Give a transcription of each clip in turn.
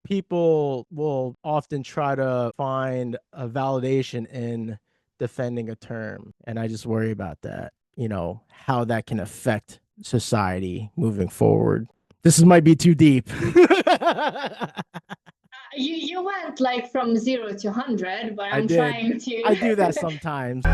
people will often try to find a validation in defending a term. And I just worry about that, how that can affect society moving forward. This might be too deep. You went like from 0 to 100, but I I'm did. trying I do that to. sometimes.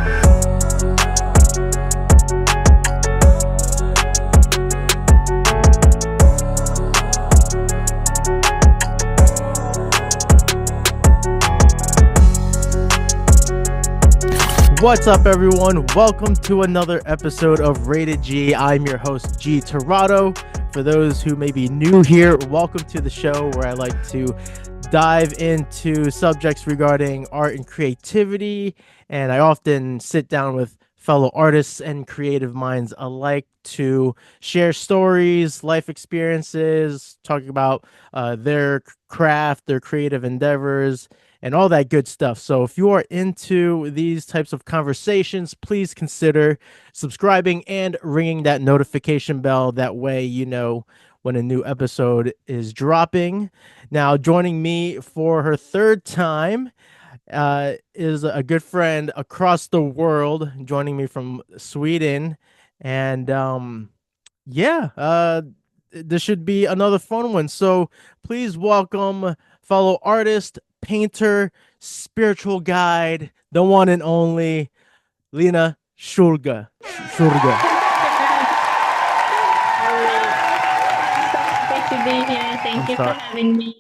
What's up, everyone? Welcome to another episode of Rated G. I'm your host, G Torado. For those who may be new here, welcome to the show where I like to dive into subjects regarding art and creativity. And I often sit down with fellow artists and creative minds alike to share stories, life experiences, talking about their craft, their creative endeavors, and all that good stuff. So if you are into these types of conversations, please consider subscribing and ringing that notification bell. That way, you know when a new episode is dropping. Now, joining me for her third time is a good friend across the world, joining me from Sweden. And this should be another fun one. So please welcome fellow artist, painter, spiritual guide, the one and only Lina Sulga. So happy to be here. I'm Thank you for sorry. having me.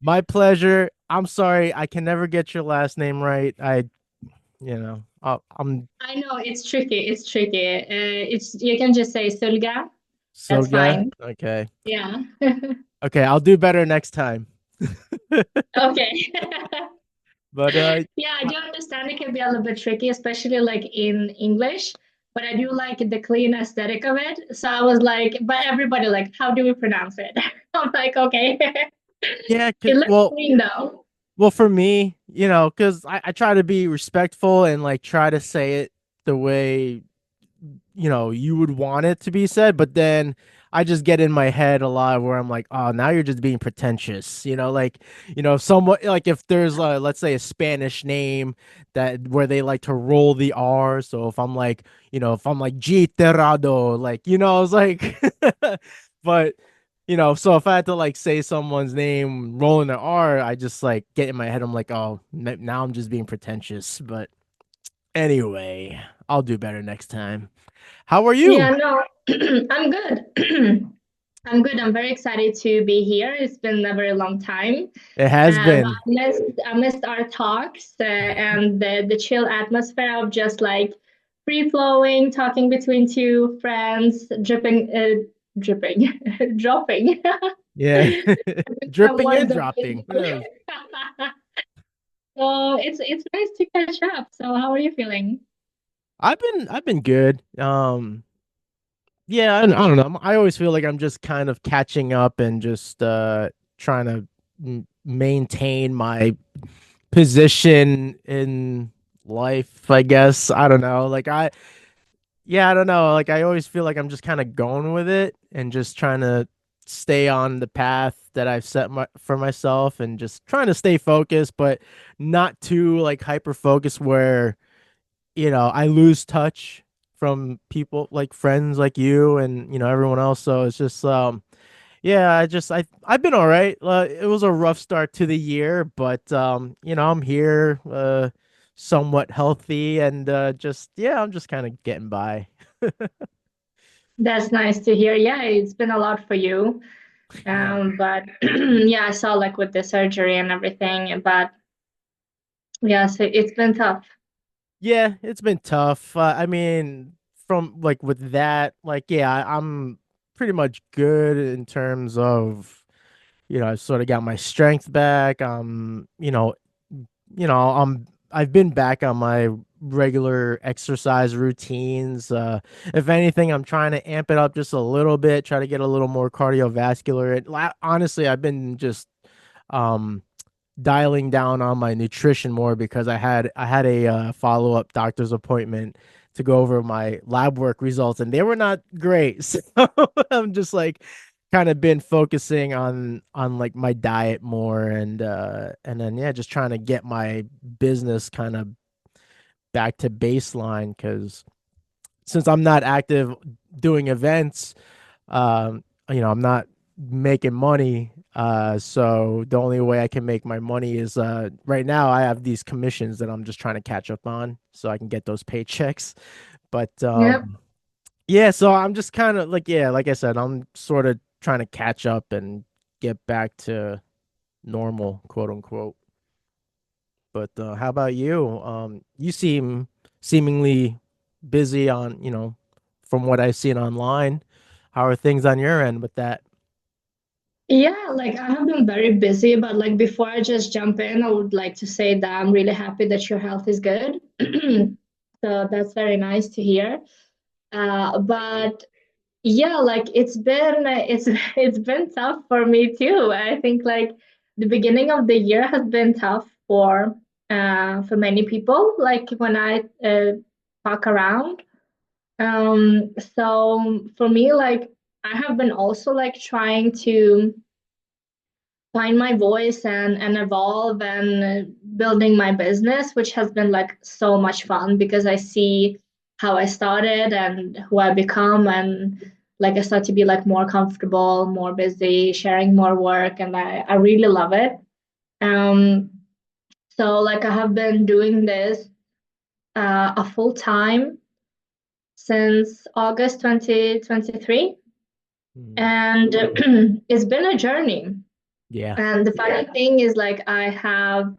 My pleasure. I'm sorry. I can never get your last name right. I'm I know it's tricky. It's tricky. It's you can just say Sulga. That's Sulga. fine. Okay. Yeah. Okay. I'll do better next time. Okay. But Yeah, I do understand it can be a little bit tricky, especially like in English. But I do like the clean aesthetic of it. So I was like, but everybody like, how do we pronounce it? I'm like, okay. yeah. It looks Well, clean though. for me, because I try to be respectful and like try to say it the way you would want it to be said, but then I just get in my head a lot where I'm like, oh, now you're just being pretentious. If someone like if there's let's say a Spanish name that where they like to roll the R. So if I'm like G Terrado, like, I was like, but so if I had to like say someone's name rolling the R, I just like get in my head. I'm like, oh, now I'm just being pretentious. But anyway, I'll do better next time. How are you? Yeah, no, I'm good. I'm good. I'm very excited to be here. It's been a very long time. It has But been. I missed our talks and the chill atmosphere of just like free flowing, talking between two friends, dripping, dropping Yeah. some Dripping and words of dropping. Who wisdom. knows? So it's nice to catch up. So how are you feeling? I've been good. Yeah, I don't know. I always feel like I'm just kind of catching up and just trying to maintain my position in life, I guess. I don't know. I don't know. Like I always feel like I'm just kind of going with it and just trying to stay on the path that I've set for myself and just trying to stay focused, but not too like hyper focused where, I lose touch from people like friends like you and, everyone else. So it's just yeah, I've been all right. It was a rough start to the year, but I'm here somewhat healthy and just yeah, I'm just kind of getting by. That's nice to hear. Yeah, it's been a lot for you. Yeah. But yeah, I saw like with the surgery and everything. But yeah, so it's been tough. Yeah, it's been tough. I mean, from like with that, like yeah, I'm pretty much good in terms of, I sort of got my strength back. I've been back on my regular exercise routines. If anything, I'm trying to amp it up just a little bit, try to get a little more cardiovascular. Honestly, I've been just um dialing down on my nutrition more because I had a follow-up doctor's appointment to go over my lab work results and they were not great. So I'm just like kind of been focusing on like my diet more and then yeah, just trying to get my business kind of back to baseline because since I'm not active doing events, I'm not making money. So the only way I can make my money is right now I have these commissions that I'm just trying to catch up on so I can get those paychecks. But Yep. yeah, so I'm just kind of like yeah, like I said, I'm sort of trying to catch up and get back to normal, quote unquote. But how about you? You seem seemingly busy on, from what I've seen online. How are things on your end with that? Yeah, like I have been very busy, but like before I just jump in, I would like to say that I'm really happy that your health is good. So that's very nice to hear. Thank you. But yeah, like it's been tough for me too. I think like the beginning of the year has been tough for many people. Like when I talk around. So for me, like I have been also like trying to find my voice and evolve and building my business, which has been like so much fun because I see how I started and who I become and like I start to be like more comfortable, more busy, sharing more work, and I really love it. Um, so like I have been doing this a full time since August 2023, Hmm. and it's been a journey. Yeah. And the funny thing is, like, I have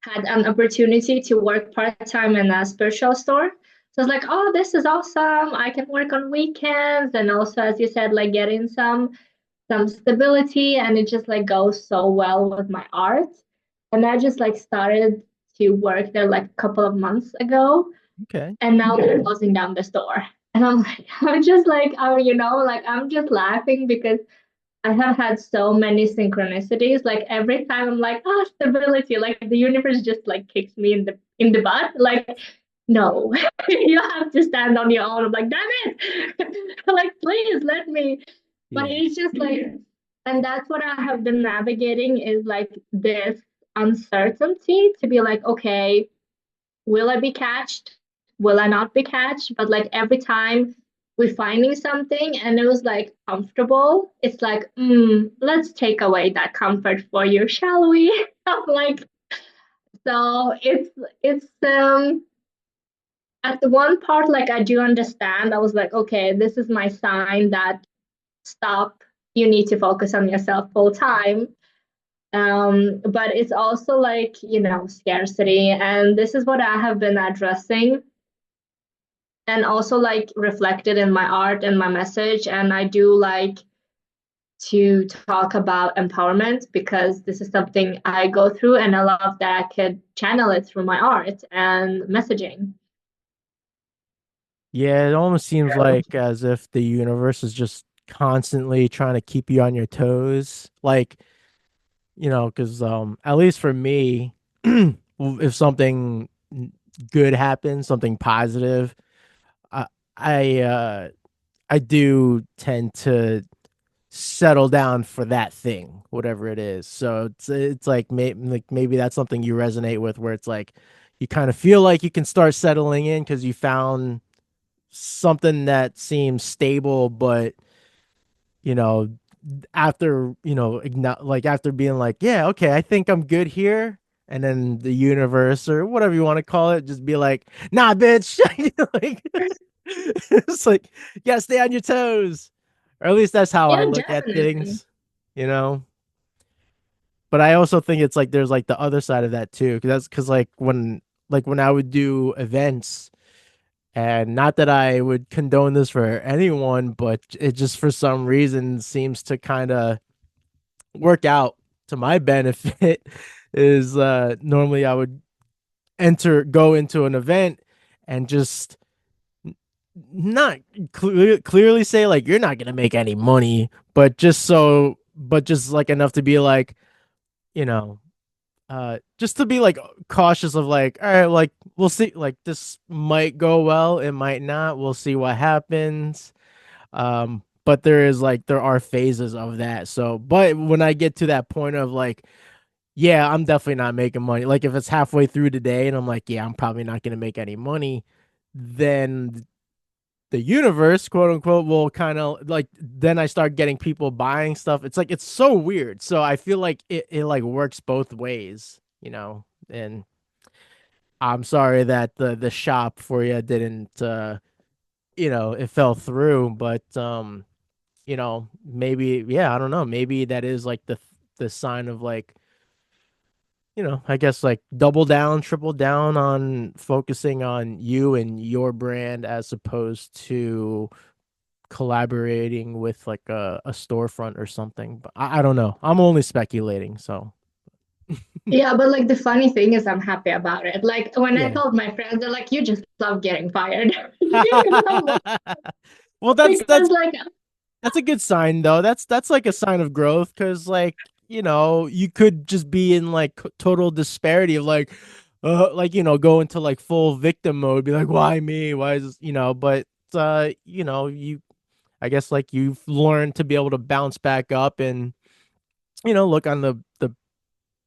had an opportunity to work part-time in a spiritual store. So it's like, oh, this is awesome. I can work on weekends and also, as you said, like getting some stability, and it just like goes so well with my art. And I just like started to work there like a couple of months ago, Okay. and now they're closing down the store. And I'm like, I'm just like, oh, like I'm just laughing because I have had so many synchronicities. Like every time I'm like, oh, stability. Like the universe just like kicks me in the butt. Like, no, you have to stand on your own. I'm like, damn it. Like, please let me. But Yeah. it's just like, and that's what I have been navigating is like this uncertainty to be like, okay, will I be catched? Will I not be catched? But like every time we're finding something and it was like comfortable, it's like, let's take away that comfort for you, shall we? I'm like, so it's at the one part, like I do understand. I was like, okay, this is my sign that stop, you need to focus on yourself full time. But it's also like, scarcity. And this is what I have been addressing and also like reflected in my art and my message. And I do like to talk about empowerment because this is something I go through, and I love that I could channel it through my art and messaging. Yeah, it almost seems like as if the universe is just constantly trying to keep you on your toes. Like, because at least for me, if something good happens, something positive, I I I do tend to settle down for that thing, whatever it is. So it's like maybe that's something you resonate with, where it's like you kind of feel like you can start settling in because you found something that seems stable, but you know, after like after being like, yeah, okay, I think I'm good here. And then the universe or whatever you want to call it, just be like, nah, bitch. Like, it's like you gotta stay on your toes. Or at least that's how I Yeah, look at definitely. things, you know. But I also think it's like there's like the other side of that too, because that's because like when I would do events, and not that I would condone this for anyone, but it just for some reason seems to kind of work out to my benefit. Is normally I would go into an event and just not clearly say like you're not gonna make any money, but just like enough to be like, you know, just to be like cautious of like, all right, like we'll see, like this might go well, it might not, we'll see what happens. but there are phases of that. So, but when I get to that point of like, yeah, I'm definitely not making money. Like if it's halfway through the day and I'm like, yeah, I'm probably not going to make any money, then the universe, quote unquote, will kind of like then I start getting people buying stuff. It's like it's so weird. So I feel like it like works both ways, And I'm sorry that the shop for you didn't it fell through, but maybe yeah, I don't know. Maybe that is like the sign of like, I guess like double down, triple down on focusing on you and your brand as opposed to collaborating with like a storefront or something. But I don't know. I'm only speculating, so Yeah, but like the funny thing is I'm happy about it. Like when I yeah. told my friends, they're like, you just love getting fired. And I'm like, Well, that's because that's like that's a good sign though. That's like a sign of growth because like, you could just be in like total disparity of like go into like full victim mode, be like, why me? Why is this, but you I guess like you've learned to be able to bounce back up and look on the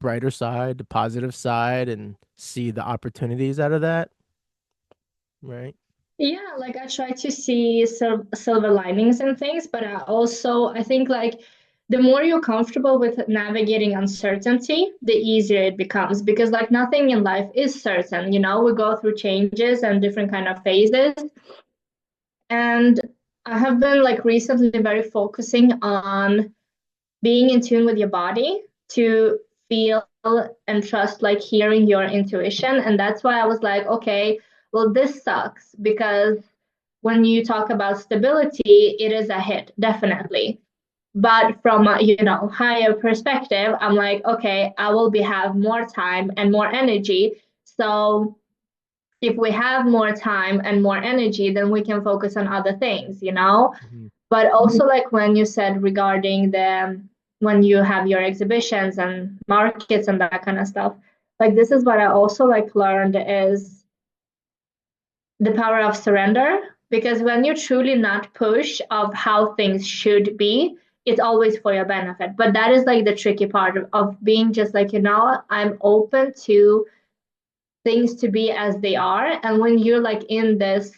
brighter side, the positive side, and see the opportunities out of that, right? yeah, like I try to see silver linings and things, but I think like the more you're comfortable with navigating uncertainty, the easier it becomes because like nothing in life is certain, we go through changes and different kind of phases. And I have been like recently very focusing on being in tune with your body to feel and trust like hearing your intuition. And that's why I was like, okay, well, this sucks because when you talk about stability, it is a hit, definitely. But from a higher perspective, I'm like, okay, I will be have more time and more energy. So if we have more time and more energy, then we can focus on other things. Mhm. But also, like when you said regarding when you have your exhibitions and markets and that kind of stuff, like this is what I also like learned is the power of surrender. Because when you truly not push of how things should be, it's always for your benefit. But that is like the tricky part of being just like, I'm open to things to be as they are. And when you're like in this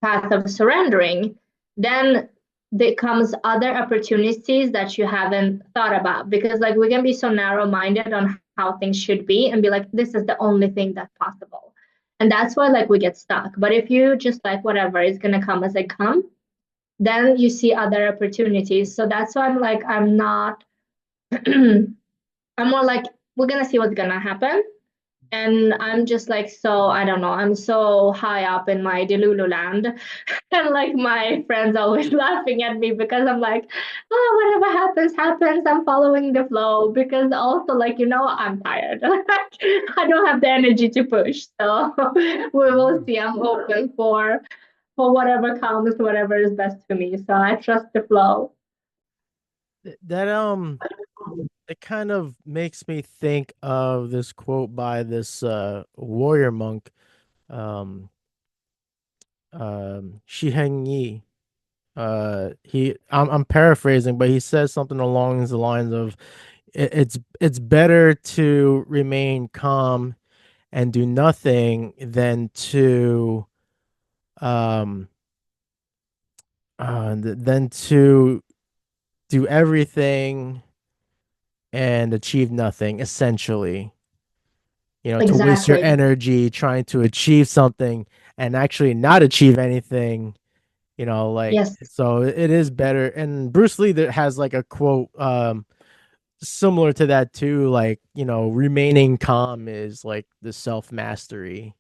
path of surrendering, then there comes other opportunities that you haven't thought about because like we can be so narrow-minded on how things should be and be like, this is the only thing that's possible. And that's why like we get stuck. But if you just like whatever is gonna come as it come, then you see other opportunities. So that's why I'm like, I'm not I'm more like, we're gonna see what's gonna happen. And I'm just like, so I don't know, I'm so high up in my Delulu land. And like my friends always laughing at me because I'm like, oh, whatever happens, happens. I'm following the flow because also like, I'm tired. I don't have the energy to push. So we will Mhm. see. I'm open for whatever comes, whatever is best for me. So I trust the flow. That it kind of makes me think of this quote by this warrior monk, um Shiheng Yi. I'm paraphrasing, but he says something along the lines of it's better to remain calm and do nothing than to um than to do everything and achieve nothing, essentially. To waste your Exactly. energy trying to achieve something and actually not achieve anything, like Yes. so it is better. And Bruce Lee that has like a quote similar to that too, like, remaining calm is like the self mastery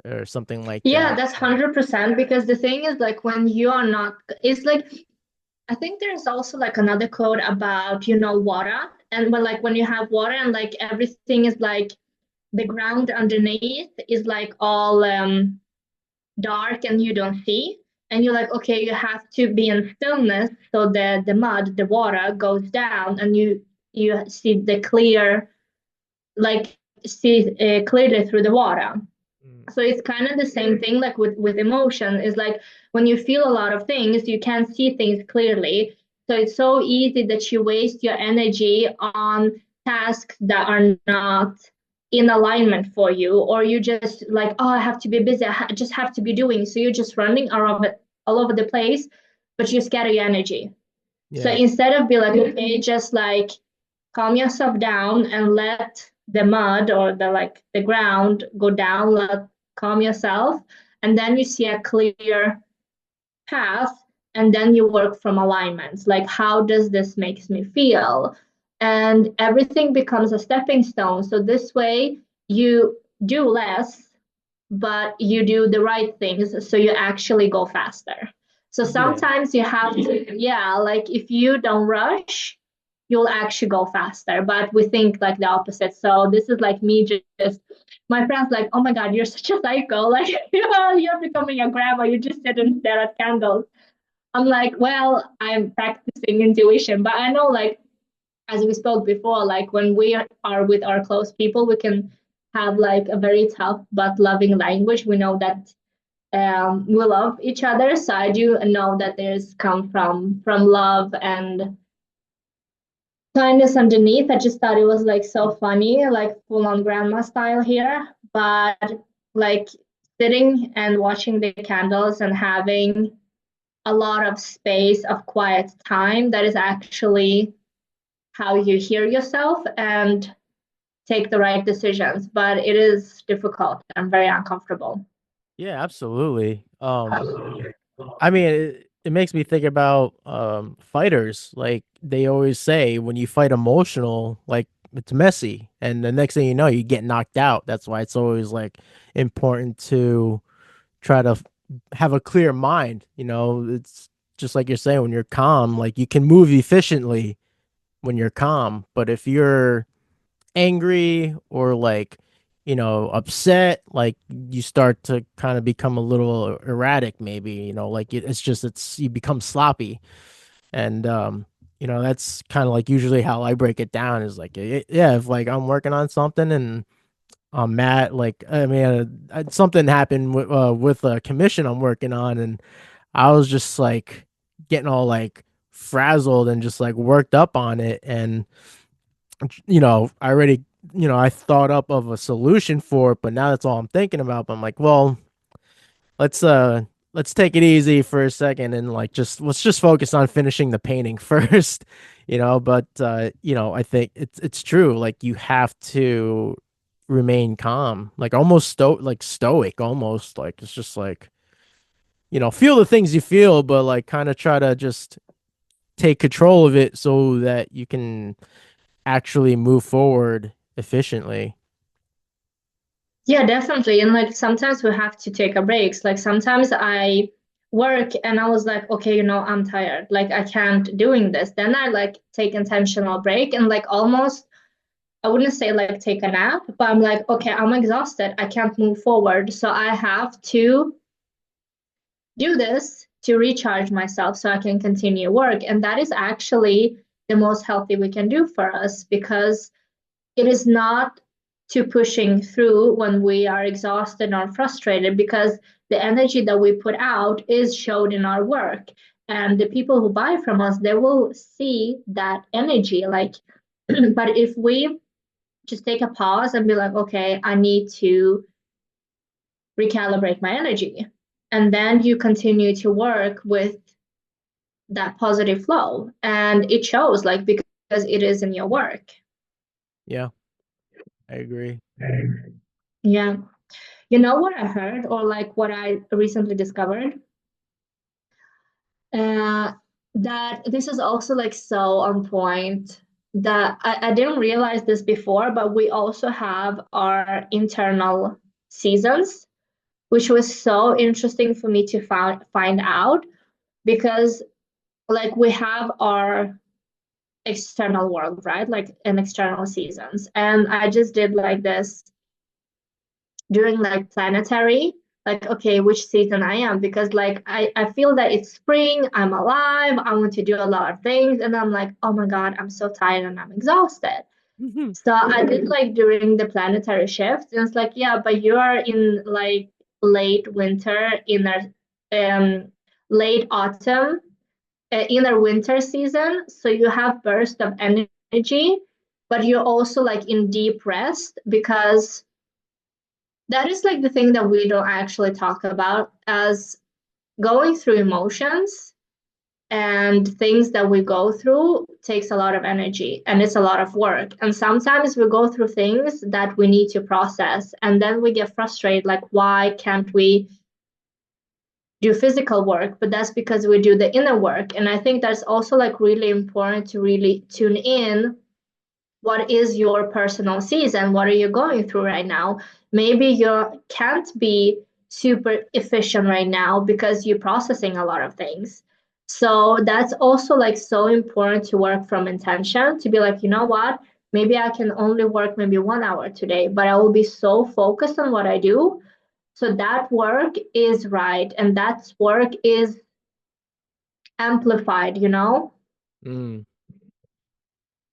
or something like Yeah, that. that's 100% because the thing is like when you are not, it's like I think there's also like another quote about, water. And when you have water and like everything is like the ground underneath is like all dark and you don't see. And you're like, okay, you have to be in stillness so the mud, the water goes down and you see the clear, like see clearly through the water. So it's kind of the same thing like with emotion. Is like when you feel a lot of things, you can't see things clearly. So it's so easy that you waste your energy on tasks that are not in alignment for you, or you just like, oh, I have to be busy, just have to be doing. So you're just running around all over the place, but you scatter your energy. So Yeah. instead of be like, okay, just like calm yourself down and let the mud or the ground go down, let calm yourself, and then you see a clear path, and then you work from alignments, like how does this makes me feel, and everything becomes a stepping stone. So this way you do less, but you do the right things, so you actually go faster. So Yeah. sometimes you have to, yeah, like if you don't rush, you'll actually go faster. But we think like the opposite. So this is like me just my friends like, oh my God, you're such a psycho. Like, you're becoming a grandma. You just sit and stare at candles. I'm like, well, I'm practicing intuition, but I know like as we spoke before, like when we are with our close people, we can have like a very tough but loving language. We know that we love each other. So I do know that there's come from love and kindness underneath. I just thought it was like so funny, like full on grandma style here. But like sitting and watching the candles and having a lot of space of quiet time, that is actually how you hear yourself and take the right decisions. But it is difficult and very uncomfortable. Yeah, absolutely. I mean, it makes me think about fighters. Like they always say, when you fight emotional, like it's messy, and the next thing you know, you get knocked out. That's why it's always like important to try to have a clear mind. You know, it's just like you're saying, when you're calm, like you can move efficiently when you're calm. But if you're angry or like, upset, like you start to kind of become a little erratic, maybe, like it's you become sloppy. And that's kind of like usually how I break it down, is like, yeah, if like I'm working on something and I'm mad, like, I mean, something happened with a commission I'm working on, and I was just like getting all like frazzled and just like worked up on it. And I already, I thought up of a solution for it, but now that's all I'm thinking about. But I'm like, well, let's uh let's take it easy for a second, and like let's just focus on finishing the painting first. But I think it's true. Like you have to remain calm, like almost stoic, almost like it's just like, feel the things you feel, but like kind of try to just take control of it so that you can actually move forward efficiently. Yeah, definitely. And like sometimes we have to take a breaks. Like sometimes I work and I was like, okay, I'm tired. Like I can't doing this. Then I like take intentional break and like almost I wouldn't say like take a nap, but I'm like, okay, I'm exhausted. I can't move forward. So I have to do this to recharge myself so I can continue work. And that is actually the most healthy we can do for us because it is not to pushing through when we are exhausted or frustrated because the energy that we put out is showed in our work, and the people who buy from us, they will see that energy like but if we just take a pause and be like, okay, I need to recalibrate my energy, and then you continue to work with that positive flow, and it shows like because it is in your work. Yeah, I agree. Yeah. You know what I heard, or like what I recently discovered? Uh, that this is also like so on point that I didn't realize this before, but we also have our internal seasons, which was so interesting for me to find out because like we have our external world, right? Like an external seasons. And I just did like this during like planetary, like okay, which season I am, because like I feel that it's spring, I'm alive, I want to do a lot of things, and I'm like, oh my God, I'm so tired and I'm exhausted. So I did like during the planetary shift, and it's like, yeah, but you are in like late winter, inner late autumn, inner winter season. So you have burst of energy, but you're also like in deep rest because that is like the thing that we don't actually talk about as going through emotions and things that we go through takes a lot of energy and it's a lot of work. And sometimes we go through things that we need to process and then we get frustrated like, why can't we do physical work? But that's because we do the inner work. And I think that's also like really important to really tune in. What is your personal season? What are you going through right now? Maybe you can't be super efficient right now because you're processing a lot of things. So that's also like so important to work from intention, to be like, you know what? Maybe I can only work maybe 1 hour today, but I will be so focused on what I do. So that work is right. And that work is amplified, you know? Mm.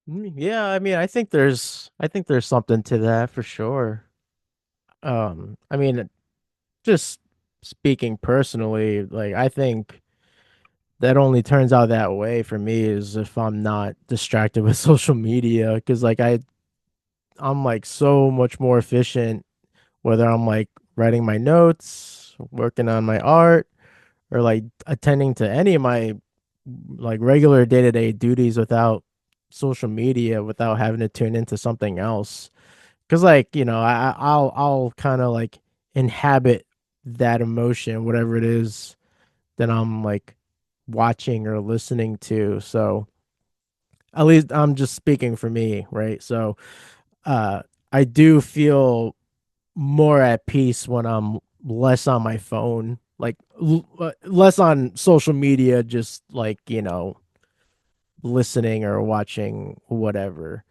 Yeah, I mean, I think there's something to that for sure. I mean, just speaking personally, like I think that only turns out that way for me is if I'm not distracted with social media because like I'm like so much more efficient whether I'm like writing my notes, working on my art, or like attending to any of my like regular day-to-day duties without social media, without having to tune into something else. Cause like, I'll kind of like inhabit that emotion, whatever it is that I'm like watching or listening to. So at least I'm just speaking for me, right? So uh I do feel more at peace when I'm less on my phone, like less on social media, just like, listening or watching whatever.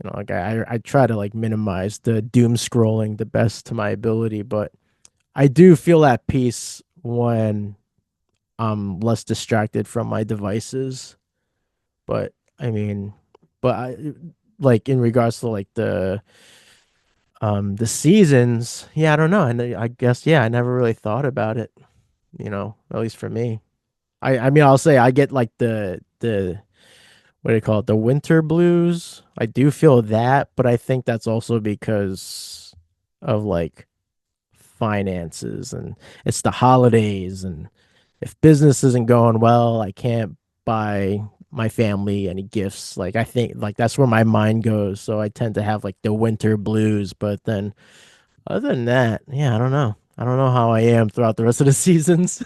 Like I try to like minimize the doom scrolling the best to my ability, but I do feel at peace when I'm less distracted from my devices. But I mean, but I like in regards to like the seasons, yeah, I don't know. And I guess yeah, I never really thought about it, at least for me. I mean, I'll say I get like the what do you call it? The winter blues. I do feel that, but I think that's also because of like finances and it's the holidays and if business isn't going well, I can't buy my family any gifts. Like I think like that's where my mind goes. So I tend to have like the winter blues, but then other than that, yeah, I don't know. I don't know how I am throughout the rest of the seasons.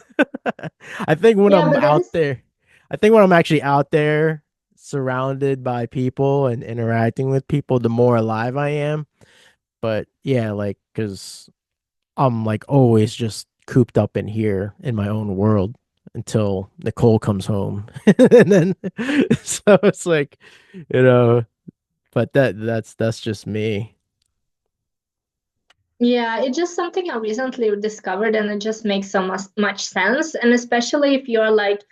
I think when Yeah, I'm but that out is there, I think when I'm actually out there surrounded by people and interacting with people, the more alive I am. But yeah, like, cause I'm like always just cooped up in here in my own world until Nicole comes home. And then so it's like, you know, but that's just me. Yeah, it's just something I recently discovered, and it just makes so much sense. And especially if you're like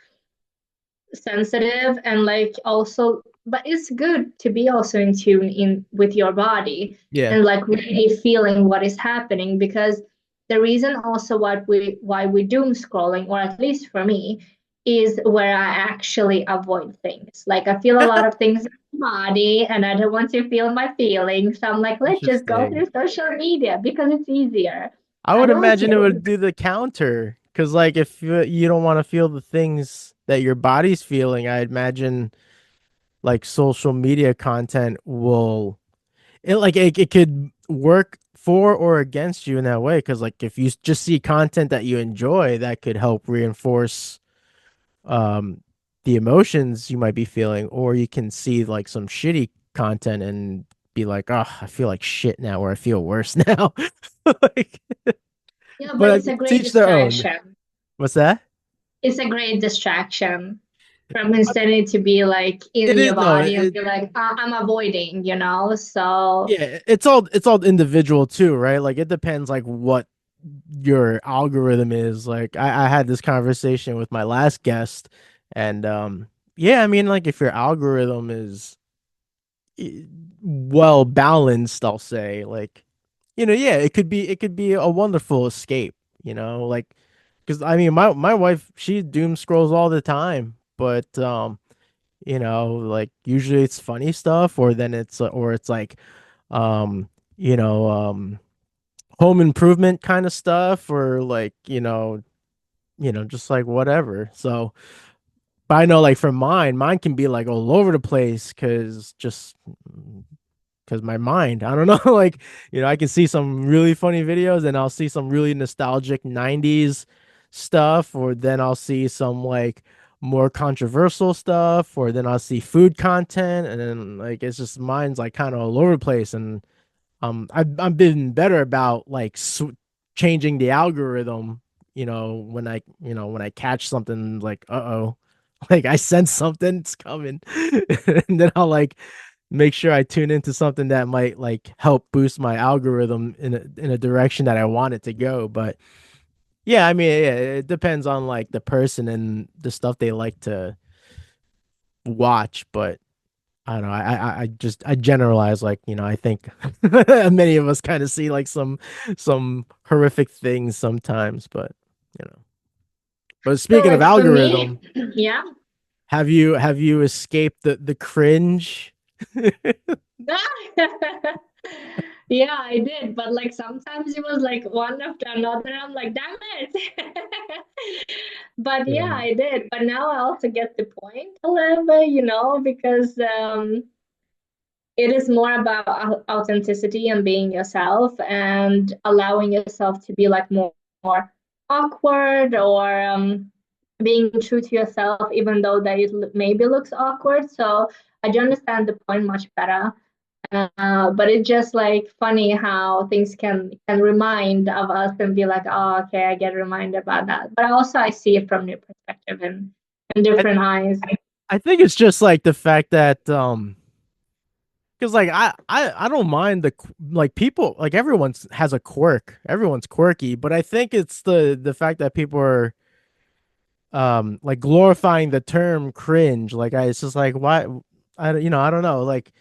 sensitive and like also, but it's good to be also in tune in with your body Yeah. and like really feeling what is happening. Because the reason also why we doom scrolling, or at least for me, is where I actually avoid things. Like I feel a lot of things in my body and I don't want to feel my feelings. So I'm like, let's just go Interesting. through social media because it's easier. I I would don't want imagine it to. would do the counter because, like, if you don't want to feel the things that your body's feeling, I imagine like social media content will it could work for or against you in that way. Because, like, if you just see content that you enjoy, that could help reinforce um the emotions you might be feeling, or you can see like some shitty content and be like, oh, I feel like shit now, or I feel worse now. Like, Yeah, but but it's a great teach their own. distraction. What's that? It's a great distraction from instead to be like It in is your no, body and be like, I'm avoiding, you know? So, yeah, it's all individual too, right? Like it depends like what your algorithm is. Like I had this conversation with my last guest, and yeah, I mean like if your algorithm is well balanced, I'll say. Like, yeah, it could be a wonderful escape, like, because I mean, my wife, she doom scrolls all the time, but like usually it's funny stuff, or then it's like um, you know, home improvement kind of stuff, or like, just like whatever. So, but I know like for mine can be like all over the place because my mind, I don't know, like, I can see some really funny videos and I'll see some really nostalgic 90s stuff, or then I'll see some like more controversial stuff, or then I'll see food content, and then like it's just mine's like kind of all over the place. And I've been better about like changing the algorithm, when I catch something like uh-oh, like I sense something's coming, and then I'll like make sure I tune into something that might like help boost my algorithm in a direction that I want it to go. But yeah, I mean, yeah, it depends on like the person and the stuff they like to watch. But I don't know. I generalize, like, I think many of us kind of see like some horrific things sometimes, but you know. But So speaking of like for me, algorithm, yeah. have you escaped the cringe? Yeah, I did, but like sometimes it was like one after another. I'm like, damn it. But yeah, Yeah. I did. But now I also get the point a little bit, because it is more about authenticity and being yourself and allowing yourself to be like more awkward, or being true to yourself, even though that it maybe looks awkward. So I do understand the point much better. But it's just like funny how things can remind of us and be like, oh, okay, I get reminded about that. But also I see it from new perspective and I different eyes. I think it's just like the fact that because like I don't mind like people, like everyone's has a quirk, everyone's quirky, but I think it's the fact that people are like glorifying the term cringe. Like it's just like, why? I don't know, like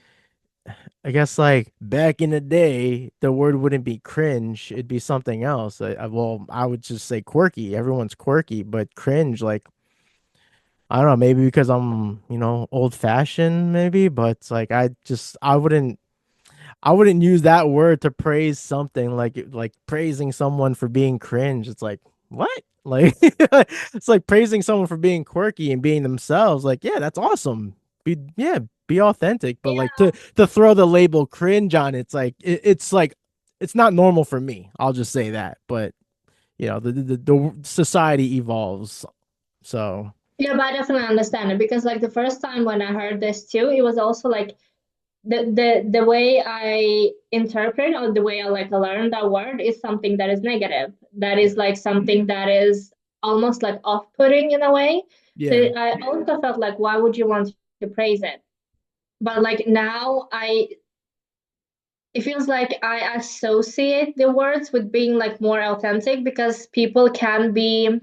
I guess like back in the day the word wouldn't be cringe, it'd be something else. Well, I would just say quirky, everyone's quirky, but cringe, like I don't know, maybe because I'm, old fashioned, maybe, but it's like I wouldn't use that word to praise something, like praising someone for being cringe. It's like, what? Like it's like praising someone for being quirky and being themselves. Like, yeah, that's awesome. Be authentic. But like Yeah. to throw the label cringe on it's like it's not normal for me. I'll just say that. But the society evolves. So Yeah, but I definitely understand it because like the first time when I heard this too, it was also like the way I interpret or the way I like learn that word is something that is negative. That is like something that is almost like off-putting in a way. So yeah. I also felt like, why would you want to praise it? But like now it feels like I associate the words with being like more authentic because people can be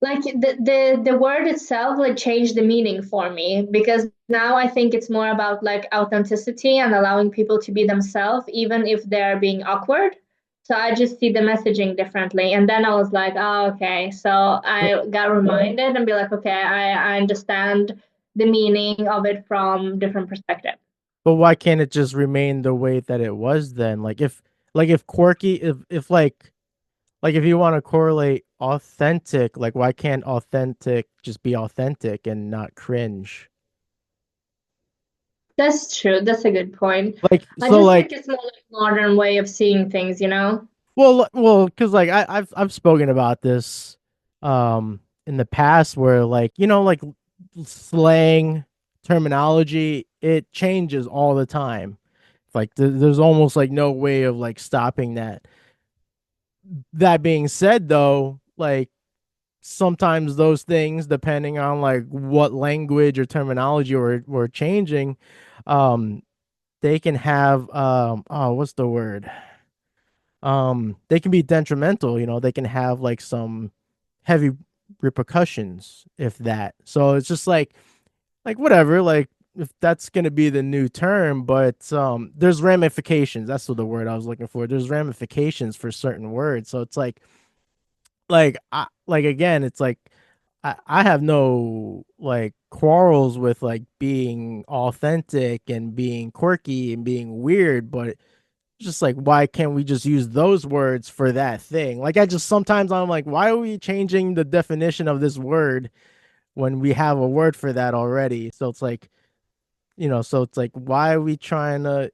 like the word itself like changed the meaning for me because now I think it's more about like authenticity and allowing people to be themselves even if they're being awkward. So I just see the messaging differently, and then I was like, oh, okay. So I got reminded and be like, okay, I understand the meaning of it from different perspective. But why can't it just remain the way that it was then? Like if quirky, if you want to correlate authentic, like why can't authentic just be authentic and not cringe? That's true. That's a good point. Like I so just think like it's more like modern way of seeing things. because like I've spoken about this in the past where like like slang terminology, it changes all the time. Like there's almost like no way of like stopping that. That being said, though, like sometimes those things, depending on like what language or terminology we're changing, um, they can have oh, what's the word? They can be detrimental. They can have like some heavy repercussions if that. So it's just like whatever, like if that's gonna be the new term, but there's ramifications. That's what the word I was looking for. There's ramifications for certain words. So it's like again, it's like I have no like quarrels with like being authentic and being quirky and being weird, but just like why can't we just use those words for that thing? Like I just sometimes I'm like, why are we changing the definition of this word when we have a word for that already? So it's like, so it's like, why are we trying to,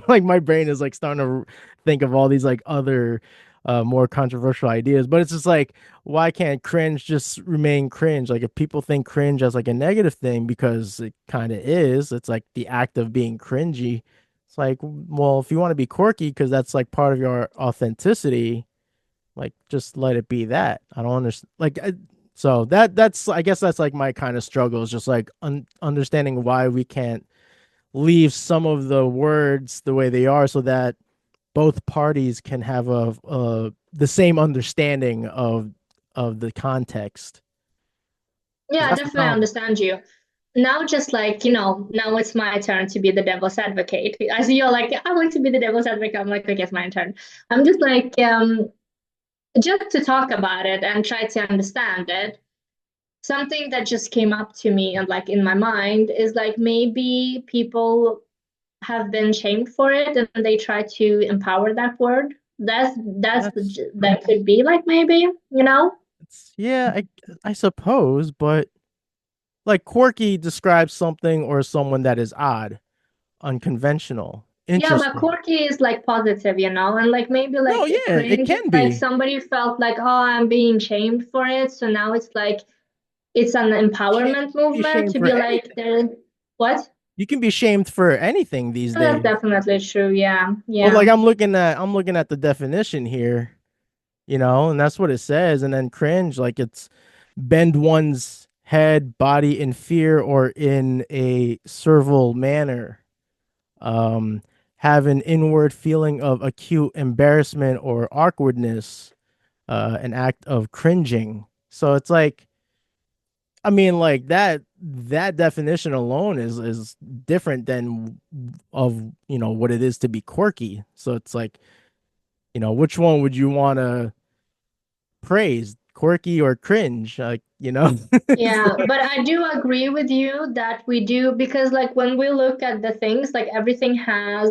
like my brain is like starting to think of all these like other more controversial ideas, but it's just like, why can't cringe just remain cringe? Like if people think cringe as like a negative thing, because it kind of is, it's like the act of being cringy. It's like, well, if you want to be quirky because that's like part of your authenticity, like just let it be that. I don't understand. So that's I guess that's like my kind of struggle, is just like understanding why we can't leave some of the words the way they are so that both parties can have the same understanding of the context. Yeah, Because I that's the definitely problem. understand you. Now, just like, now it's my turn to be the devil's advocate. As you're like, I want to be the devil's advocate. I'm like, okay, it's my turn. I'm just like, just to talk about it and try to understand it. Something that just came up to me and like in my mind is like maybe people have been shamed for it and they try to empower that word. That's That could be like maybe. yeah, I suppose, but like quirky describes something or someone that is odd, unconventional, Yeah, but interesting. quirky is like positive, and like maybe No, like yeah, it cringe is can like be. somebody felt like, oh, I'm being shamed for it. So now it's like it's an You empowerment can be movement shamed to for be like anything. there. What? You can be shamed for anything these That's days. definitely true. Yeah, But yeah. like I'm looking at the definition here, and that's what it says. And then cringe, like it's bend one's head, body in fear or in a servile manner. Um, have an inward feeling of acute embarrassment or awkwardness, an act of cringing. So it's like, I mean, like that definition alone is different than of what it is to be quirky. So it's like, which one would you want to praise, quirky or cringe? Like. Yeah, but I do agree with you that we do because like when we look at the things, like everything has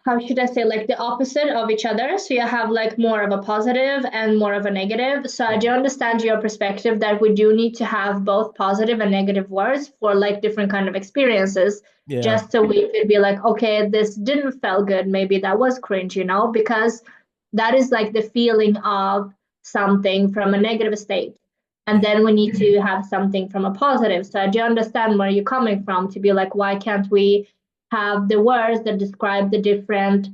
how should I say, like the opposite of each other. So you have like more of a positive and more of a negative. So I Yeah. do understand your perspective that we do need to have both positive and negative words for like different kind of experiences, Yeah. just so we could be like, okay, this didn't feel good. Maybe that was cringe, because that is like the feeling of something from a negative state. And Yeah. then we need to have something from a positive. So I do understand where you're coming from to be like, why can't we have the words that describe the different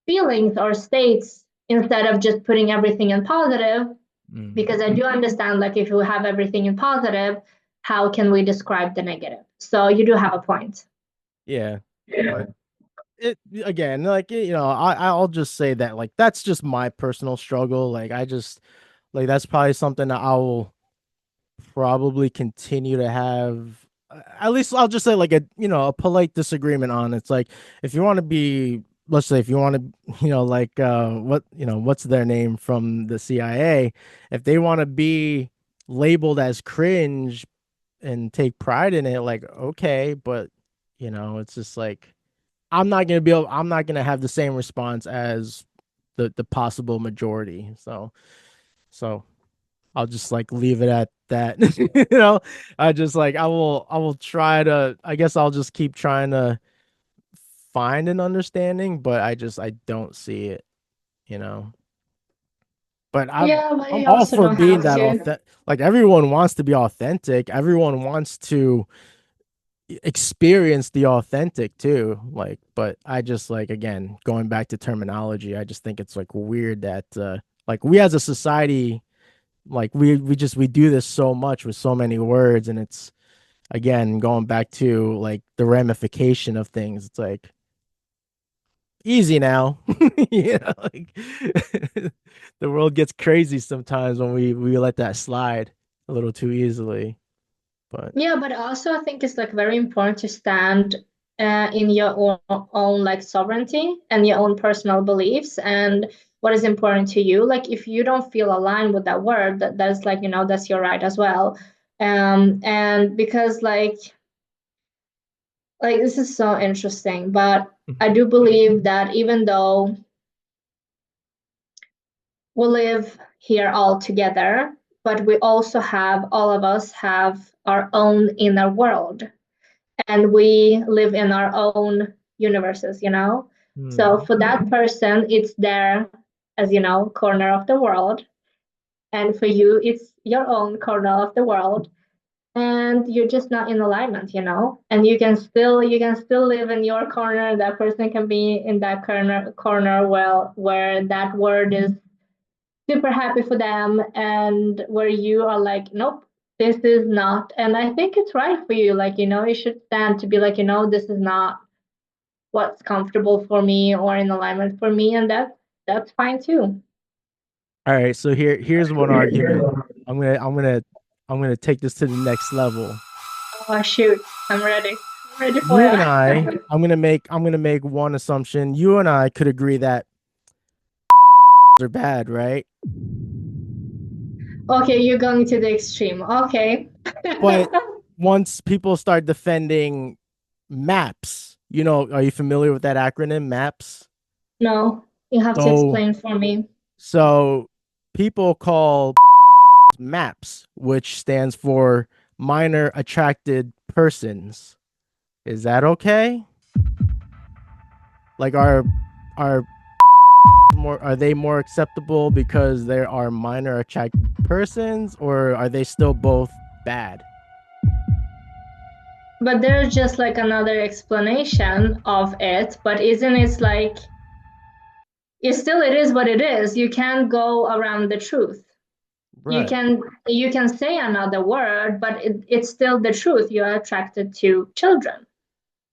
feelings or states instead of just putting everything in positive? Mm. Because I do understand, like, if we have everything in positive, how can we describe the negative? So you do have a point. Yeah. But it again, like I'll just say that like that's just my personal struggle. Like I just like that's probably something that I will probably continue to have. At least I'll just say like a polite disagreement on. It's like if you want to be, let's say if you want to like what's their name from the CIA, if they want to be labeled as cringe and take pride in it, like okay, but it's just like I'm not gonna have the same response as the possible majority. So I'll just like leave it at that. I just like I will try to, I guess I'll just keep trying to find an understanding, but I don't see it, you know. But Yeah, but I'm you all also for don't being have that to. authentic. Like everyone wants to be authentic. Everyone wants to experience the authentic too. Like, but I just like again going back to terminology, I just think it's like weird that like we as a society, like we do this so much with so many words, and it's again going back to like the ramification of things. It's like easy now. Like the world gets crazy sometimes when we let that slide a little too easily. But Yeah, but also I think it's like very important to stand in your own like sovereignty and your own personal beliefs and what is important to you. Like if you don't feel aligned with that word, that's like, that's your right as well. And because like this is so interesting, but I do believe that even though we live here all together, but we also have all of us have our own inner world and we live in our own universes. So hmm. for that person, it's their, as you know, corner of the world. And for you, it's your own corner of the world. And you're just not in alignment. And you can still live in your corner. That person can be in that corner where that word is super happy for them and where you are like, nope, this is not. And I think it's right for you. Like, you should stand to be like, this is not what's comfortable for me or in alignment for me. And that's fine too. All right, so here's one argument. I'm gonna take this to the next level. Oh shoot. I'm ready. I'm ready for You and it. I'm gonna make one assumption. You and I could agree that are bad, right? Okay, you're going to the extreme. Okay. But once people start defending maps, are you familiar with that acronym, maps? No, you have to So explain for me. so people call maps, which stands for minor attracted persons. Is that okay? Like are are they more acceptable because there are minor attracted persons, or are they still both bad? But there's just like another explanation of it, but isn't it like it is what it is. You can't go around the truth. You Right. can you can say another word, but it's still the truth. You are attracted to children.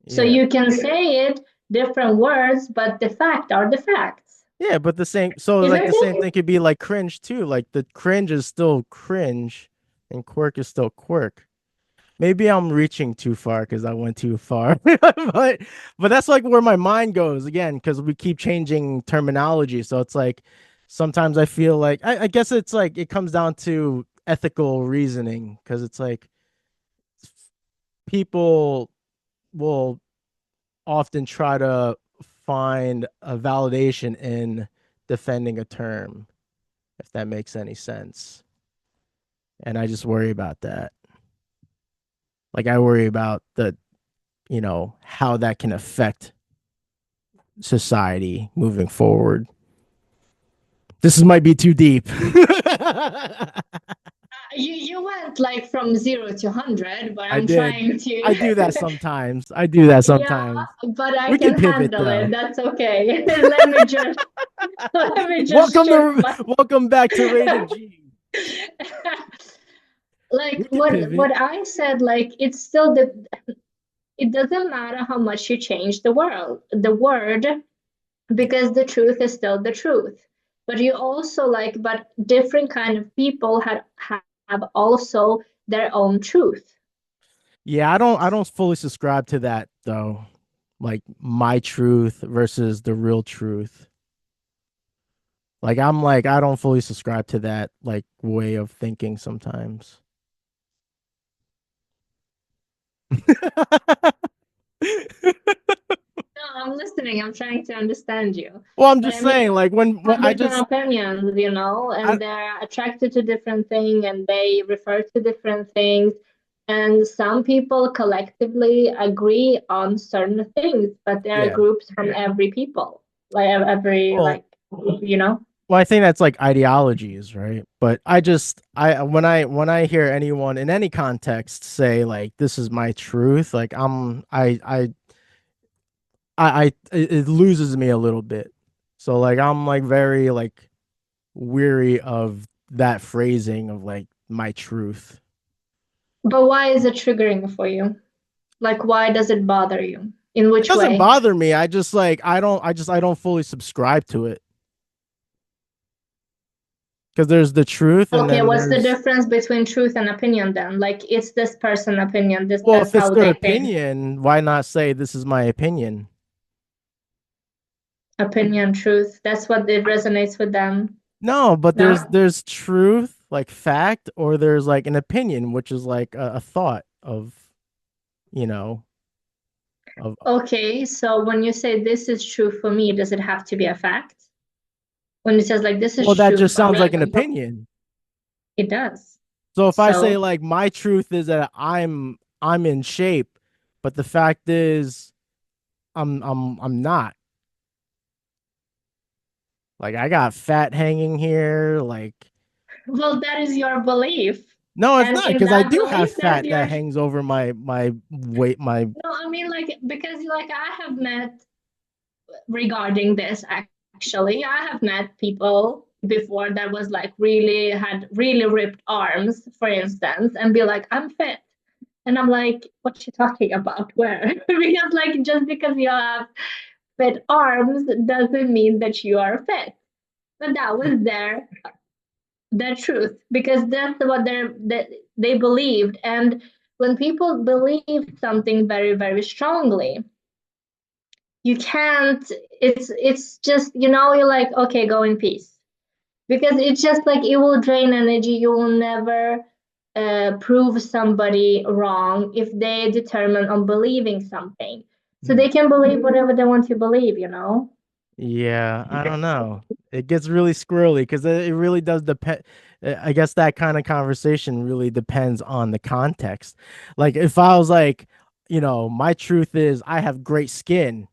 So Yeah. you can say it different words, but the fact are the facts. Yeah, but the same, so like Isn't the same it? thing could be like cringe too. Like the cringe is still cringe and quirk is still quirk. Maybe I'm reaching too far because I went too far. But that's like where my mind goes again, because we keep changing terminology. So it's like sometimes I feel like I guess it's like it comes down to ethical reasoning because it's like people will often try to find a validation in defending a term, if that makes any sense. And I just worry about that. Like I worry about how that can affect society moving forward. This might be too deep. You went like from 0 to 100, but I I'm did. trying I do that to. sometimes. I do that Yeah, sometimes. but I We can can pivot handle it. though. That's okay. Let me just welcome strip to my. welcome back to Rated G. Like We can pivot. what I said, like it's still it doesn't matter how much you change the word, because the truth is still the truth. But you also but different kind of people have also their own truth. Yeah, I don't fully subscribe to that though. Like my truth versus the real truth. Like I don't fully subscribe to that like way of thinking sometimes. No, I'm listening. I'm trying to understand you. Well, I'm But just I mean, saying, like when have I different just opinions, I and they're attracted to different things and they refer to different things. And some people collectively agree on certain things, but there are yeah. groups from every people, like every Well, you know. well, I think that's like ideologies, right? But I when I hear anyone in any context say like this is my truth, like it loses me a little bit. So like I'm like very like weary of that phrasing of like my truth. But why is it triggering for you? Like, why does it bother you? In It which doesn't way? bother me. I just like I don't fully subscribe to it. Because there's the truth, and Okay, then what's the there's, difference between truth and opinion then? Like, it's this person opinion, this well, that's if it's how their they think. opinion, why not say this is my opinion? Opinion, truth, that's what it resonates with them. No, but there's No? there's truth, like fact, or there's like an opinion, which is like a thought of, you know, of, Okay, so when you say this is true for me, does it have to be a fact? When it says like this well, is that true just for sounds like an me, opinion. it does. So if I say So, like my truth is that I'm in shape, but the fact is I'm not. Like I got fat hanging here, like well, that is your belief. no, it's And not in because I that do have belief, that's fat that your. hangs over my weight, my No, I mean, like, because like I have met regarding this actually, I have met people before that was like really had really ripped arms, for instance, and be like, I'm fit. And I'm like, what you talking about? Where? Because like just because you have fit arms doesn't mean that you are fit. But that was their truth because that's what they believed. And when people believe something very, very strongly, you can't it's just you're like, okay, go in peace, because it's just like it will drain energy. You will never prove somebody wrong if they determine on believing something, so they can believe whatever they want to believe. yeah, I don't know. It gets really squirrely because it really does depend. I guess that kind of conversation really depends on the context. Like if I was like, my truth is I have great skin,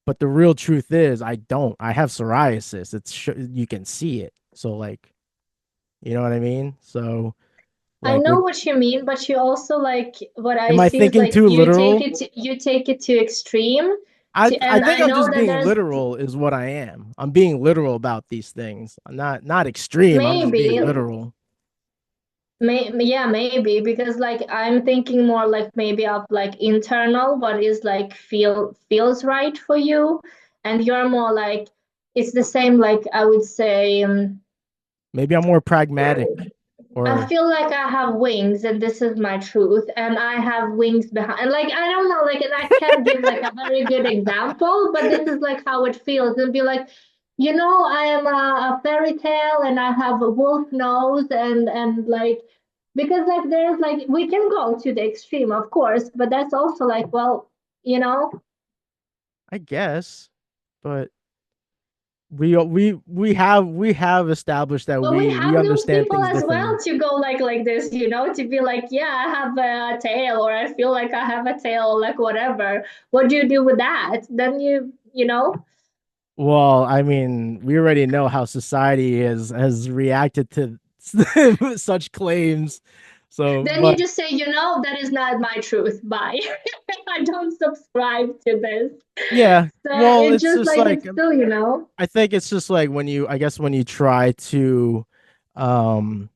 but the real truth is I don't. I have psoriasis. You can see it. So like, you know what I mean? So I like, know what you mean, but you also like what I am I see is thinking like too literal? you take it to extreme I and think I I'm know just that being there's literal is what I am. I'm being literal about these things. I'm not extreme. I'm just being maybe. literal. Yeah, maybe because like I'm thinking more like maybe of like internal, what is like feels right for you, and you're more like it's the same. Like I would say, Maybe I'm more pragmatic I or feel like I have wings, and this is my truth, and I have wings behind. And like I don't know, like and I can't give like a very good example, but this is like how it feels, and be like, I am a fairy tale, and I have a wolf nose, and like because like there's like we can go to the extreme, of course, but that's also like well, you know, I guess, but we have established that but we we have those understand people things as well differently. to go like this, to be like, yeah, I have a tail, or I feel like I have a tail, like whatever. What do you do with that? Then Well, I mean, we already know how society has reacted to such claims. So, then you but just say, that is not my truth. Bye. I don't subscribe to this. yeah, So well, it's it's just just like like it's still. I think it's just like I guess when you try to, um,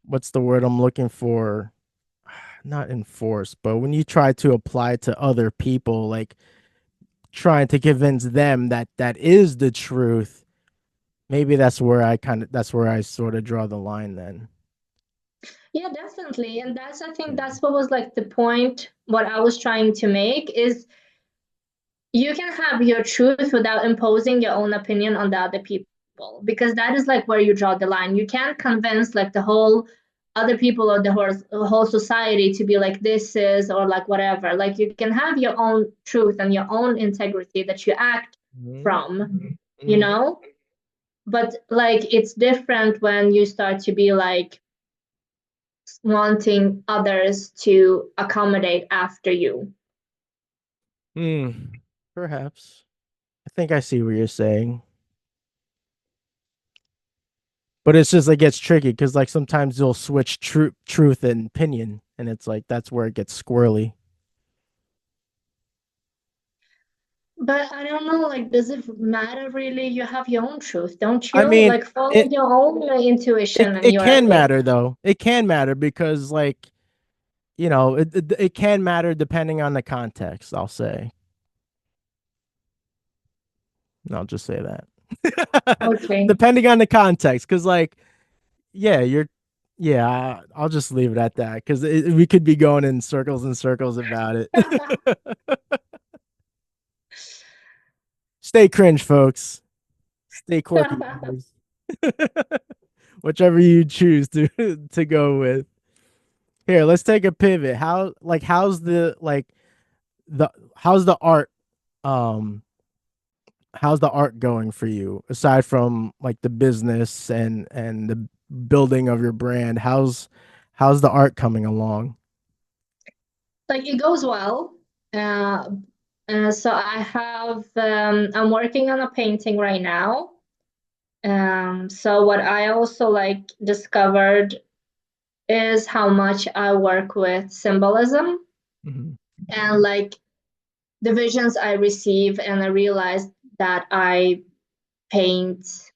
what's the word I'm looking for? Not enforce, but when you try to apply it to other people, like trying to convince them that that is the truth, maybe that's where I sort of draw the line then. Yeah, definitely. And I think Yeah. that's what was like the point, what I was trying to make is you can have your truth without imposing your own opinion on the other people, because that is like where you draw the line. You can't convince like the whole other people or the whole society to be like this is or like whatever. Like you can have your own truth and your own integrity that you act Mhm. from, you Mhm. know but like it's different when you start to be like wanting others to accommodate after you. Hmm. Perhaps. I think I see what you're saying. But it's just it gets tricky because like sometimes you'll switch truth and opinion, and it's like that's where it gets squirrely. But I don't know, like, does it matter really? You have your own truth, don't I you? mean, Like, follow it your own intuition and it your can matter though. It can matter because like it can matter depending on the context. I'll say. I'll just say that. Okay. Depending on the context, because like, yeah, yeah, I'll just leave it at that because we could be going in circles and circles about it. Stay cringe, folks. Stay quirky, viewers. Whichever you choose to to go with. Here, let's take a pivot. How's the how's the art um how's the art going for you aside from like the business and the building of your brand? How's the art coming along? Like it goes well. Uh, so I'm working on a painting right now. So what I also like discovered is how much I work with symbolism Mhm. and like the visions I receive, and I realized that I paint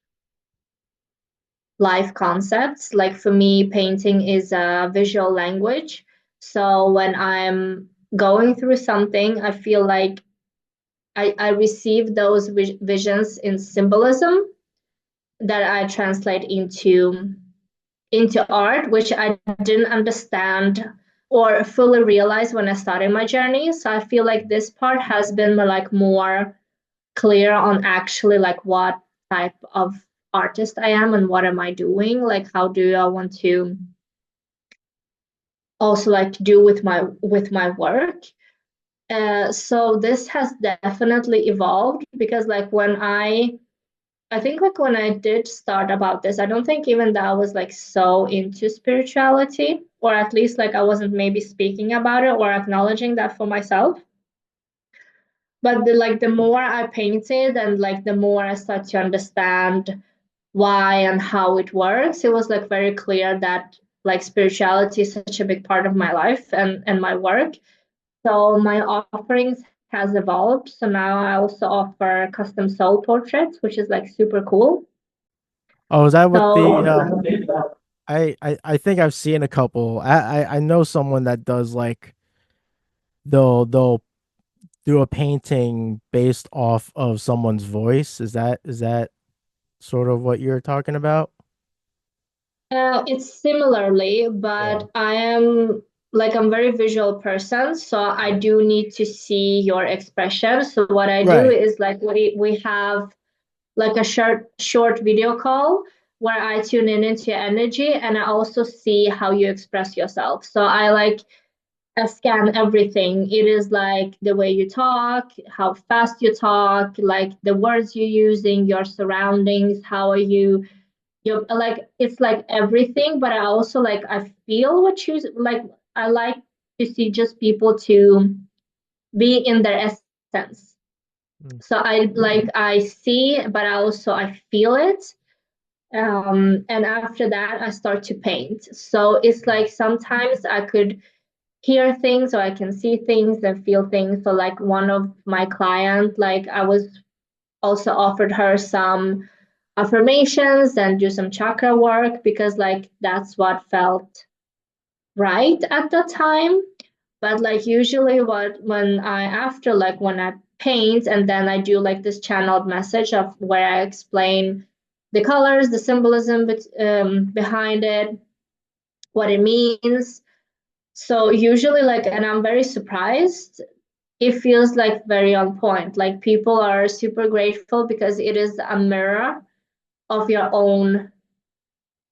life concepts. Like for me, painting is a visual language. So when I'm going through something, I feel like I receive those visions in symbolism that I translate into art, which I didn't understand or fully realize when I started my journey. So I feel like this part has been like more clear on actually like what type of artist I am and what am I doing, like how do I want to also like do with my work. So this has definitely evolved because like I think like when I did start about this, I don't think even that I was like so into spirituality, or at least like I wasn't maybe speaking about it or acknowledging that for myself. But the more I painted and like the more I start to understand why and how it works, it was like very clear that like spirituality is such a big part of my life and my work. So my offerings has evolved. So now I also offer custom soul portraits, which is like super cool. Oh, is that what the So I think I've seen a couple. I know someone that does like they'll do a painting based off of someone's voice. Is that sort of what you're talking about? it's similarly, Yeah. but I'm very visual person, so I do need to see your expression. So what I do Right. is like we have like a short video call where I tune in into your energy and I also see how you express yourself. So I scan everything. It is like the way you talk, how fast you talk, like the words you're using, your surroundings, how are you like it's like everything, but I also like I feel what you like. I like to see just people to be in their essence. Mm. So I see, but I feel it. And after that I start to paint. So it's like sometimes I could hear things or I can see things and feel things. So like one of my clients, like I was also offered her some affirmations and do some chakra work because like that's what felt right at the time. But like usually what when I after like when I paint and then I do like this channeled message of where I explain the colors, the symbolism behind it, what it means. So usually like and I'm very surprised. It feels like very on point. Like people are super grateful because it is a mirror of your own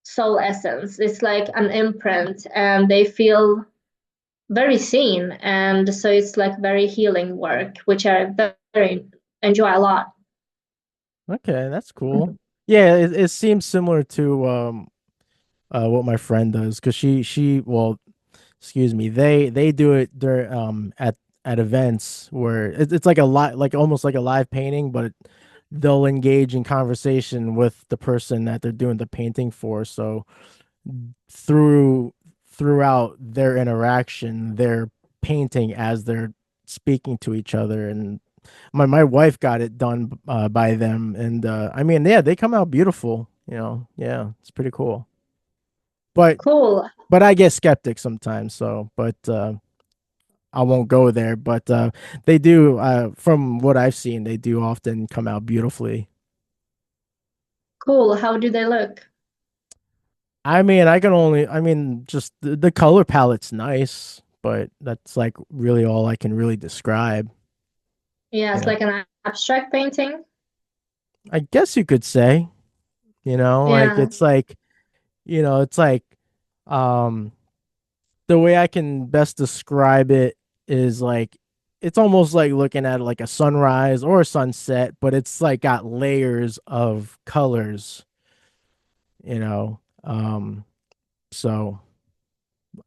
soul essence. It's like an imprint and they feel very seen. And so it's like very healing work, which I very enjoy a lot. Okay, that's cool. Yeah, it seems similar to what my friend does because she well, excuse me, they do it during at events where it's like a lot like almost like a live painting, but they'll engage in conversation with the person that they're doing the painting for. So through throughout their interaction, they're painting as they're speaking to each other. And my wife got it done by them, and I mean, yeah, they come out beautiful. Yeah, it's pretty cool. But Cool. but I get skeptic sometimes. So, but I won't go there. But they do, from what I've seen, they do often come out beautifully. Cool. How do they look? I mean, just the color palette's nice, but that's like really all I can really describe, Yeah, you it's know. like an abstract painting. I guess you could say, like Yeah. it's like, it's like, um, the way I can best describe it is like, it's almost like looking at like a sunrise or a sunset, but it's like got layers of colors, you know. So.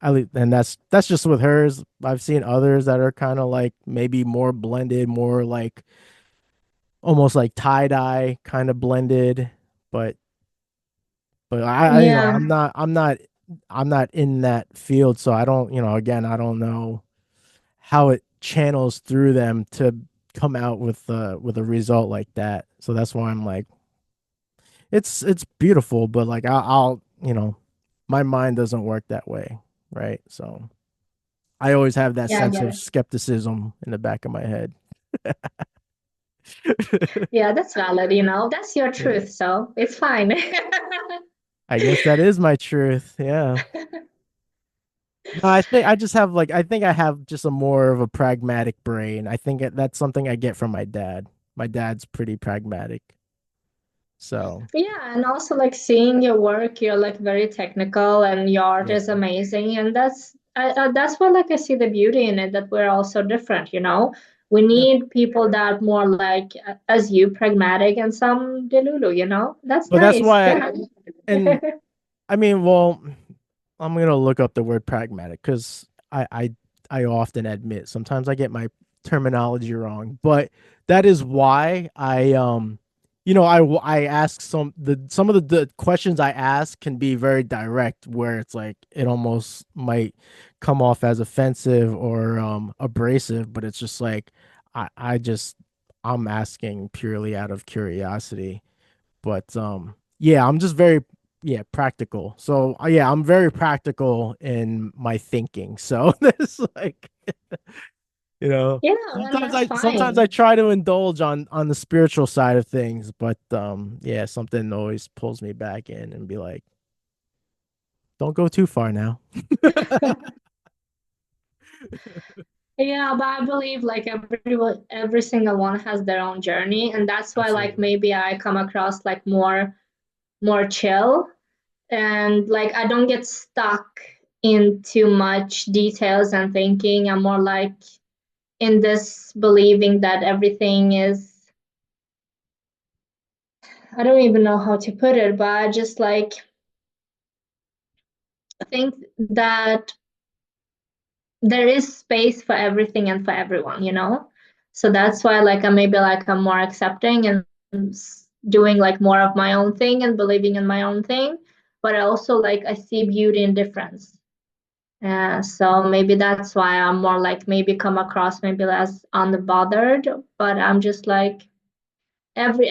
And that's just with hers. I've seen others that are kind of like maybe more blended, more like almost like tie-dye kind of blended, but Yeah. I'm not in that field, so I don't, again, I don't know how it channels through them to come out with a result like that. So that's why I'm like, it's beautiful, but like I'll, my mind doesn't work that way, right? So I always have that Yeah, I sense get of it. skepticism in the back of my head. Yeah, that's valid, That's your Yeah. truth, so it's fine. I guess that is my truth. Yeah. No, I think I just have like I think I have just a more of a pragmatic brain. I think that's something I get from my dad. My dad's pretty pragmatic. So, Yeah, and also like seeing your work, you're like very technical and your art is yeah. amazing, and that's what like I see the beauty in it that we're all so different, We Yeah. need people that more like as you, pragmatic and some delulu, That's But that's nice. why Yeah. and I mean, well, I'm gonna look up the word pragmatic because I often admit sometimes I get my terminology wrong, but that is why I ask some of the questions I ask can be very direct, where it's like it almost might come off as offensive or abrasive, but it's just like I just I'm asking purely out of curiosity. But yeah, I'm just very practical. So yeah, I'm very practical in my thinking. So there's like, Yeah, and that's sometimes fine. I try to indulge on the spiritual side of things, but yeah, something always pulls me back in and be like, don't go too far now. Yeah, but I believe like every single one has their own journey, and that's why like Absolutely. maybe I come across like more chill, and like I don't get stuck in too much details and thinking. I'm more like in this believing that everything is, I don't even know how to put it, but I just like think that there is space for everything and for everyone. So that's why like I'm more accepting and doing like more of my own thing and believing in my own thing, but also like I see beauty in difference. So maybe that's why I'm more like maybe come across maybe less unbothered, but I'm just like every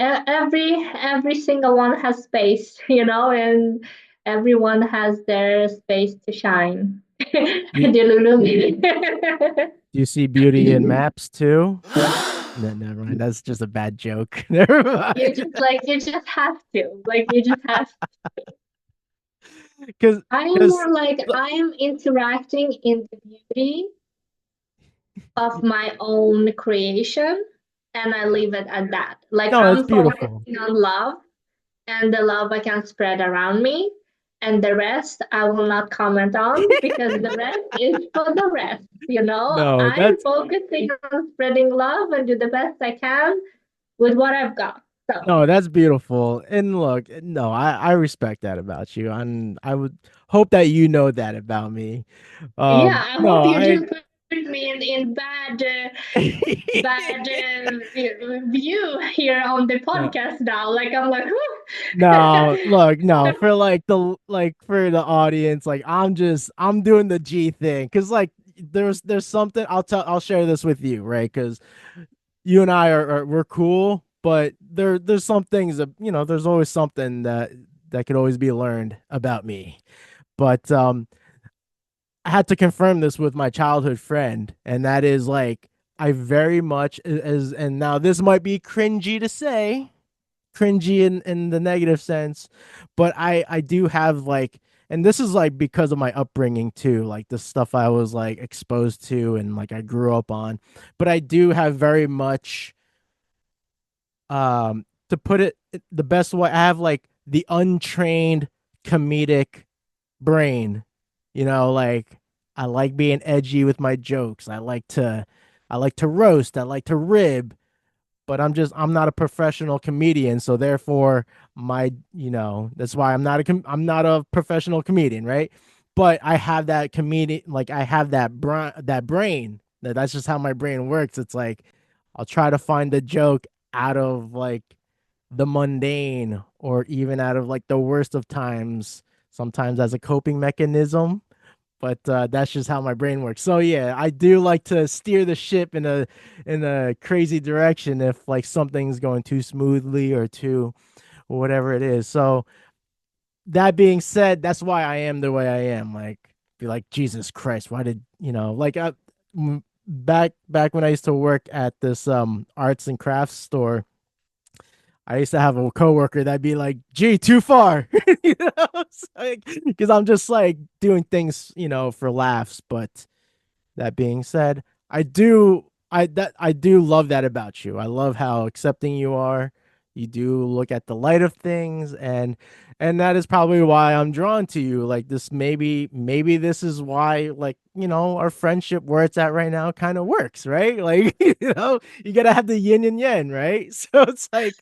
single one has space, and everyone has their space to shine. You Delulu. do you see beauty in maps too? No, never mind. That's just a bad joke. Never mind. You just have to like you just have. Because I am because more like I am interacting in the beauty of my own creation, and I leave it at that. Like no, it's I'm beautiful. focusing on love and the love I can spread around me. And the rest I will not comment on because the rest is for the rest. No, I'm that's focusing on spreading love and do the best I can with what I've got. So, no, that's beautiful. And look, no, I respect that about you, and I would hope that you know that about me. yeah, I No, hope you I didn't put me in bad view here on the no, podcast now. Like, I'm like, no, whew. look, no, for for the audience, like I'm doing the G thing because like there's something I'll share this with you, right? Because you and I we're cool, but there's some things that there's always something that could always be learned about me. But I had to confirm this with my childhood friend, and that is like I very much as and now this might be cringy to say, cringy in the negative sense, but I do have like, and this is like because of my upbringing too, like the stuff I was like exposed to and like I grew up on. But I do have very much, to put it the best way, I have like the untrained comedic brain. Like I like being edgy with my jokes. I like to roast, I like to rib, but I'm not a professional comedian, so therefore that's why I'm not a professional comedian, right? But I have that comedian, like I have that brain. That's just how my brain works. It's like I'll try to find the joke out of like the mundane or even out of like the worst of times, sometimes as a coping mechanism, but that's just how my brain works. So yeah, I do like to steer the ship in a crazy direction if like something's going too smoothly or too whatever it is. So that being said, that's why I am the way I am. Like, be like, Jesus Christ, why did like back when I used to work at this arts and crafts store. I used to have a coworker that'd be like, "Gee, too far," because I'm just like doing things, for laughs. But that being said, I do love that about you. I love how accepting you are. You do look at the light of things, and that is probably why I'm drawn to you. Like this, maybe this is why, like, our friendship where it's at right now kind of works, right? Like, you gotta have the yin and yang, right? So it's like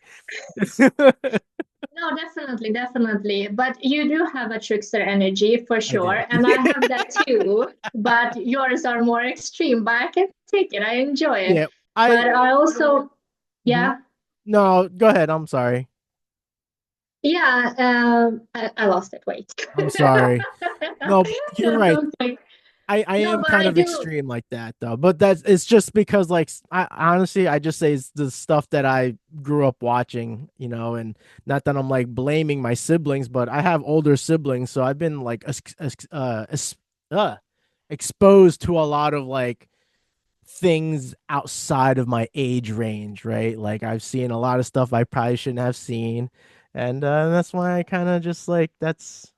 No, definitely, definitely. But you do have a trickster energy for I do. sure. And I have that too. But yours are more extreme. But I can take it. I enjoy it. Yeah, I But I also, mhm. yeah, No, go ahead. I'm sorry. yeah, I lost it. Wait. I'm sorry. No, you're That's right. okay. I No, am but kind I of do. extreme like that though. But it's just because like I honestly I just say it's the stuff that I grew up watching, and not that I'm like blaming my siblings, but I have older siblings, so I've been like uh, exposed to a lot of like things outside of my age range, right? Like I've seen a lot of stuff I probably shouldn't have seen. And that's why I kind of just like that's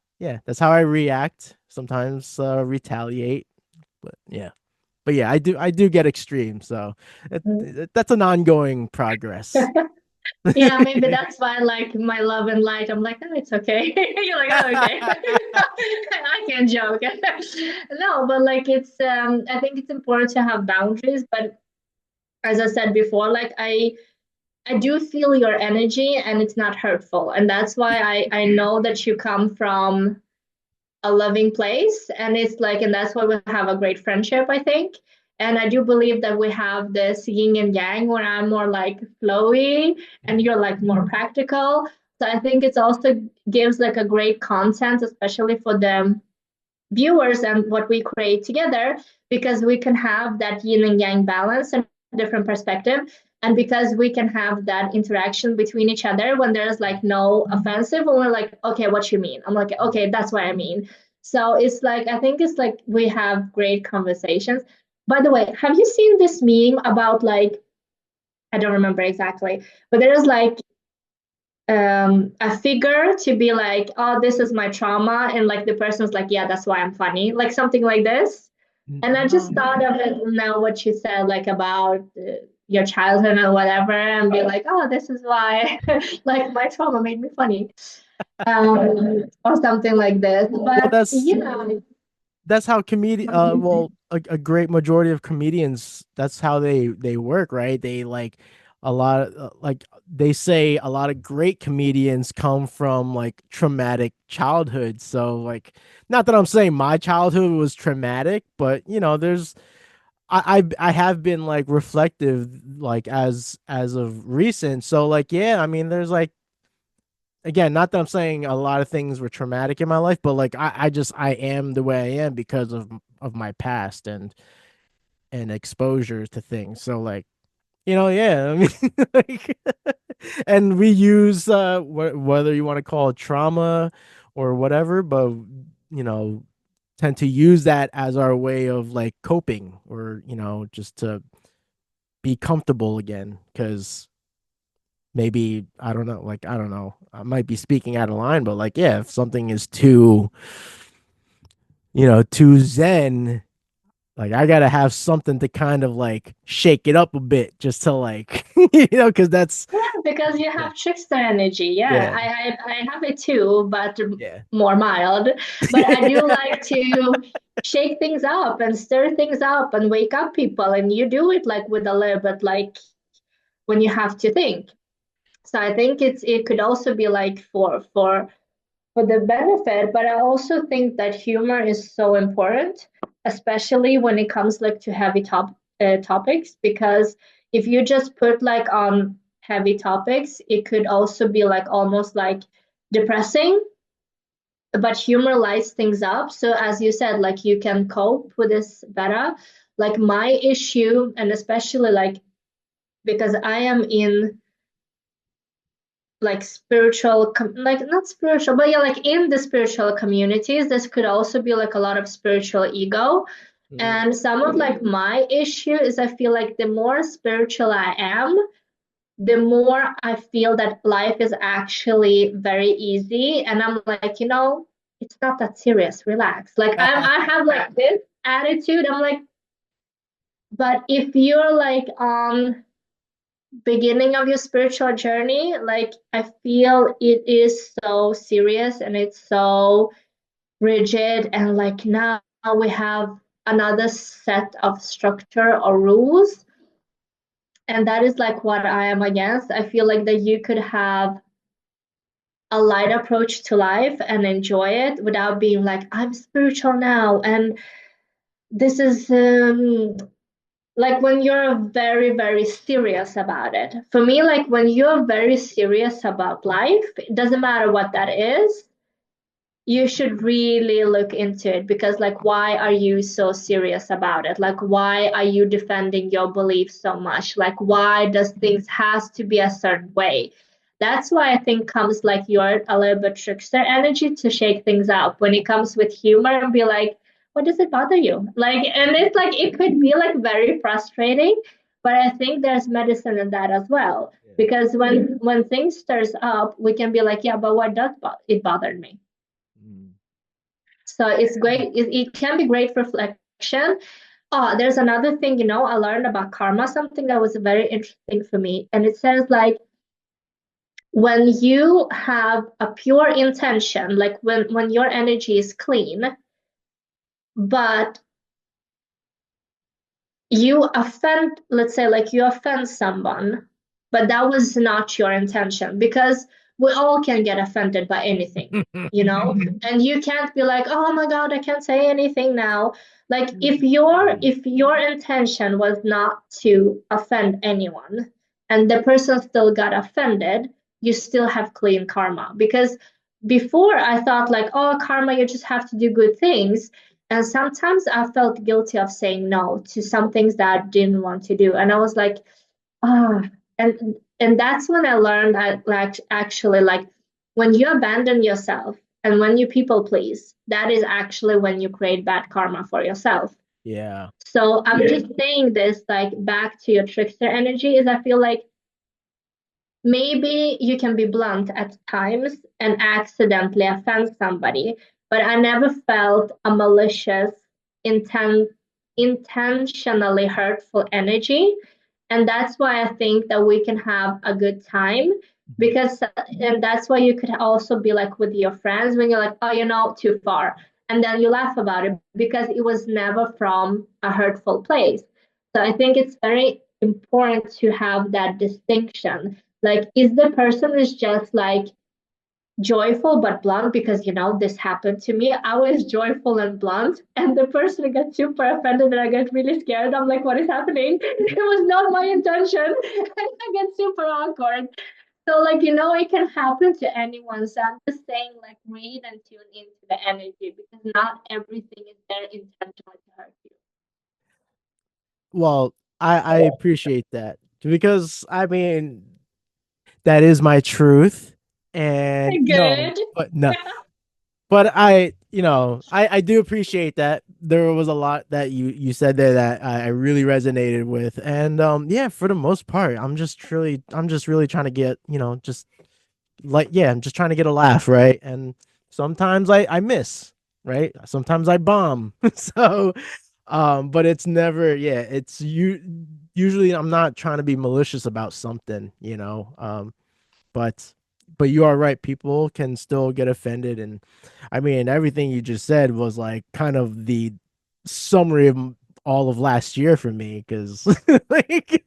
how I react. Sometimes retaliate, but yeah. But yeah, I do get extreme, so that's an ongoing progress. Yeah, maybe that's why like my love and light. I'm like, oh, it's okay. You're like, oh, okay. I can joke. No, but like I think it's important to have boundaries. But as I said before, like I do feel your energy and it's not hurtful. And that's why I know that you come from a loving place, and it's like, and that's why we have a great friendship, I think. And I do believe that we have this yin and yang where I'm more like flowy and you're like more practical. So I think it's also gives like a great content, especially for the viewers and what we create together, because we can have that yin and yang balance and different perspective, and because we can have that interaction between each other when there's like no offensive, when we're like, okay, what you mean, I'm like, okay, that's what I mean. So it's like, I think it's like we have great conversations. By the way, have you seen this meme about like, I don't remember exactly, but there's like a figure to be like, oh, this is my trauma, and like the person's like, yeah, that's why I'm funny, like something like this. And I just No. thought of it now, what you said, like about your childhood or whatever, and be like, oh, this is why, like my trauma made me funny, or something like this. Well, But that's how comedian well a great majority of comedians, that's how they work, right? They like a lot of like they say a lot of great comedians come from like traumatic childhoods. So like, not that I'm saying my childhood was traumatic, but there's I have been like reflective like as of recent. So like, yeah, I mean there's like, again, not that I'm saying a lot of things were traumatic in my life, but like I am the way I am because of my past and exposure to things. So like, yeah, I mean, like, and we use whether you want to call it trauma or whatever, but you know, tend to use that as our way of like coping, or just to be comfortable again, because maybe I don't know, like I don't know, I might be speaking out of line, but like yeah, if something is too, too zen, like I gotta have something to kind of like shake it up a bit just to like because that's Yeah, because you yeah, have trickster energy. Yeah, yeah, I have it too, but yeah. more mild. But I do like to shake things up and stir things up and wake up people. And you do it like with a little bit like when you have to think. So I think it could also be like for the benefit, but I also think that humor is so important, especially when it comes like to heavy topics, because if you just put like on heavy topics, it could also be like almost like depressing, but humor lights things up. So as you said, like you can cope with this better. Like my issue, and especially like because I am in like like not spiritual, but yeah, like in the spiritual communities, this could also be like a lot of spiritual ego. Mm. And some of like my issue is I feel like the more spiritual I am, the more I feel that life is actually very easy. And I'm like, it's not that serious, relax. Like I have like this attitude. I'm like, but if you're like on beginning of your spiritual journey, like I feel it is so serious and it's so rigid, and like now we have another set of structure or rules, and that is like what I am against. I feel like that you could have a light approach to life and enjoy it without being like I'm spiritual now and this is like when you're very very serious about it. For me, like when you're very serious about life, it doesn't matter what that is, you should really look into it, because like why are you so serious about it? Like why are you defending your beliefs so much? Like why does things has to be a certain way? That's why I think comes like your a little bit trickster energy to shake things up when it comes with humor and be like, what does it bother you? Like, and it's like it could be like very frustrating, but I think there's medicine in that as well, Yeah. because when things stirs up, we can be like, yeah, but what does it bother me? Mm. So it's great. It can be great reflection. Oh, there's another thing, I learned about karma, something that was very interesting for me. And it says like when you have a pure intention, like when your energy is clean, but you offend, let's say like you offend someone, but that was not your intention, because we all can get offended by anything, and you can't be like, oh my god, I can't say anything now. Like if your intention was not to offend anyone and the person still got offended, you still have clean karma. Because before I thought like, oh, karma, you just have to do good things, and sometimes I felt guilty of saying no to some things that I didn't want to do. And I was like, ah, and that's when I learned that like actually like when you abandon yourself and when you people please, that is actually when you create bad karma for yourself. Yeah. So I'm just saying this like back to your trickster energy is I feel like maybe you can be blunt at times and accidentally offend somebody, but I never felt a malicious, intent, intentionally hurtful energy. And that's why I think that we can have a good time. Mhm. Because, and that's why you could also be like with your friends when you're like, oh, too far. And then you laugh about it because it was never from a hurtful place. So I think it's very important to have that distinction. Like, is the person is just like joyful but blunt because this happened to me. I was joyful and blunt, and the person got super offended, and I got really scared. I'm like, what is happening? It was not my intention. I get super awkward. So, like, it can happen to anyone. So I'm just saying, like, read and tune into the energy, because not everything is there intentionally to hurt you. Well, I appreciate that because I mean that is my truth, and no, Good. but no, but I do appreciate that. There was a lot that you said there that I really resonated with, and yeah, for the most part, I'm just really trying to get, just like, yeah, I'm just trying to get a laugh, right? And sometimes I miss, right? Sometimes I bomb. So, but it's never, yeah, it's you usually I'm not trying to be malicious about something, but you are right, people can still get offended. And I mean, everything you just said was like kind of the summary of all of last year for me, because like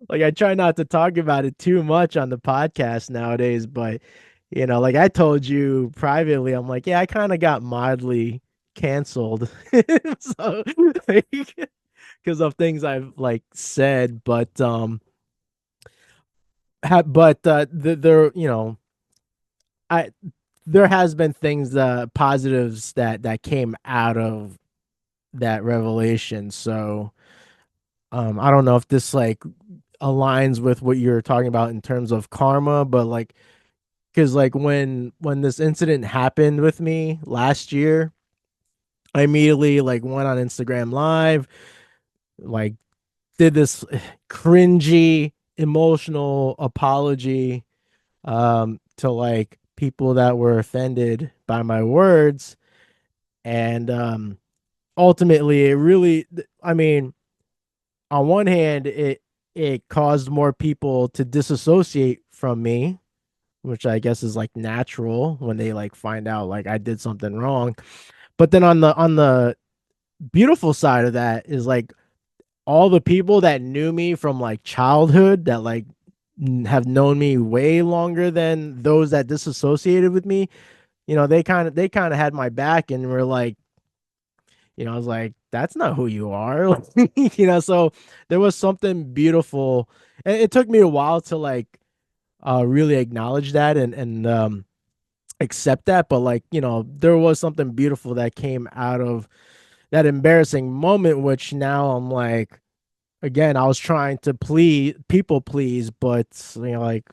like I try not to talk about it too much on the podcast nowadays, but like I told you privately, I'm like, yeah, I kind of got mildly canceled. So like, because of things I've like said, but there, I there has been things, positives that came out of that revelation. So I don't know if this like aligns with what you're talking about in terms of karma, but like, because like when this incident happened with me last year, I immediately like went on Instagram Live, like did this cringy emotional apology to like people that were offended by my words. And ultimately it really, I mean, on one hand, it caused more people to disassociate from me, which I guess is like natural when they like find out like I did something wrong. But then on the beautiful side of that is like all the people that knew me from like childhood, that like have known me way longer than those that disassociated with me, they kind of had my back and were like, I was like, that's not who you are. So there was something beautiful. And it took me a while to like really acknowledge that and accept that, but like, there was something beautiful that came out of that embarrassing moment, which now I'm like, again, I was trying to people please, but like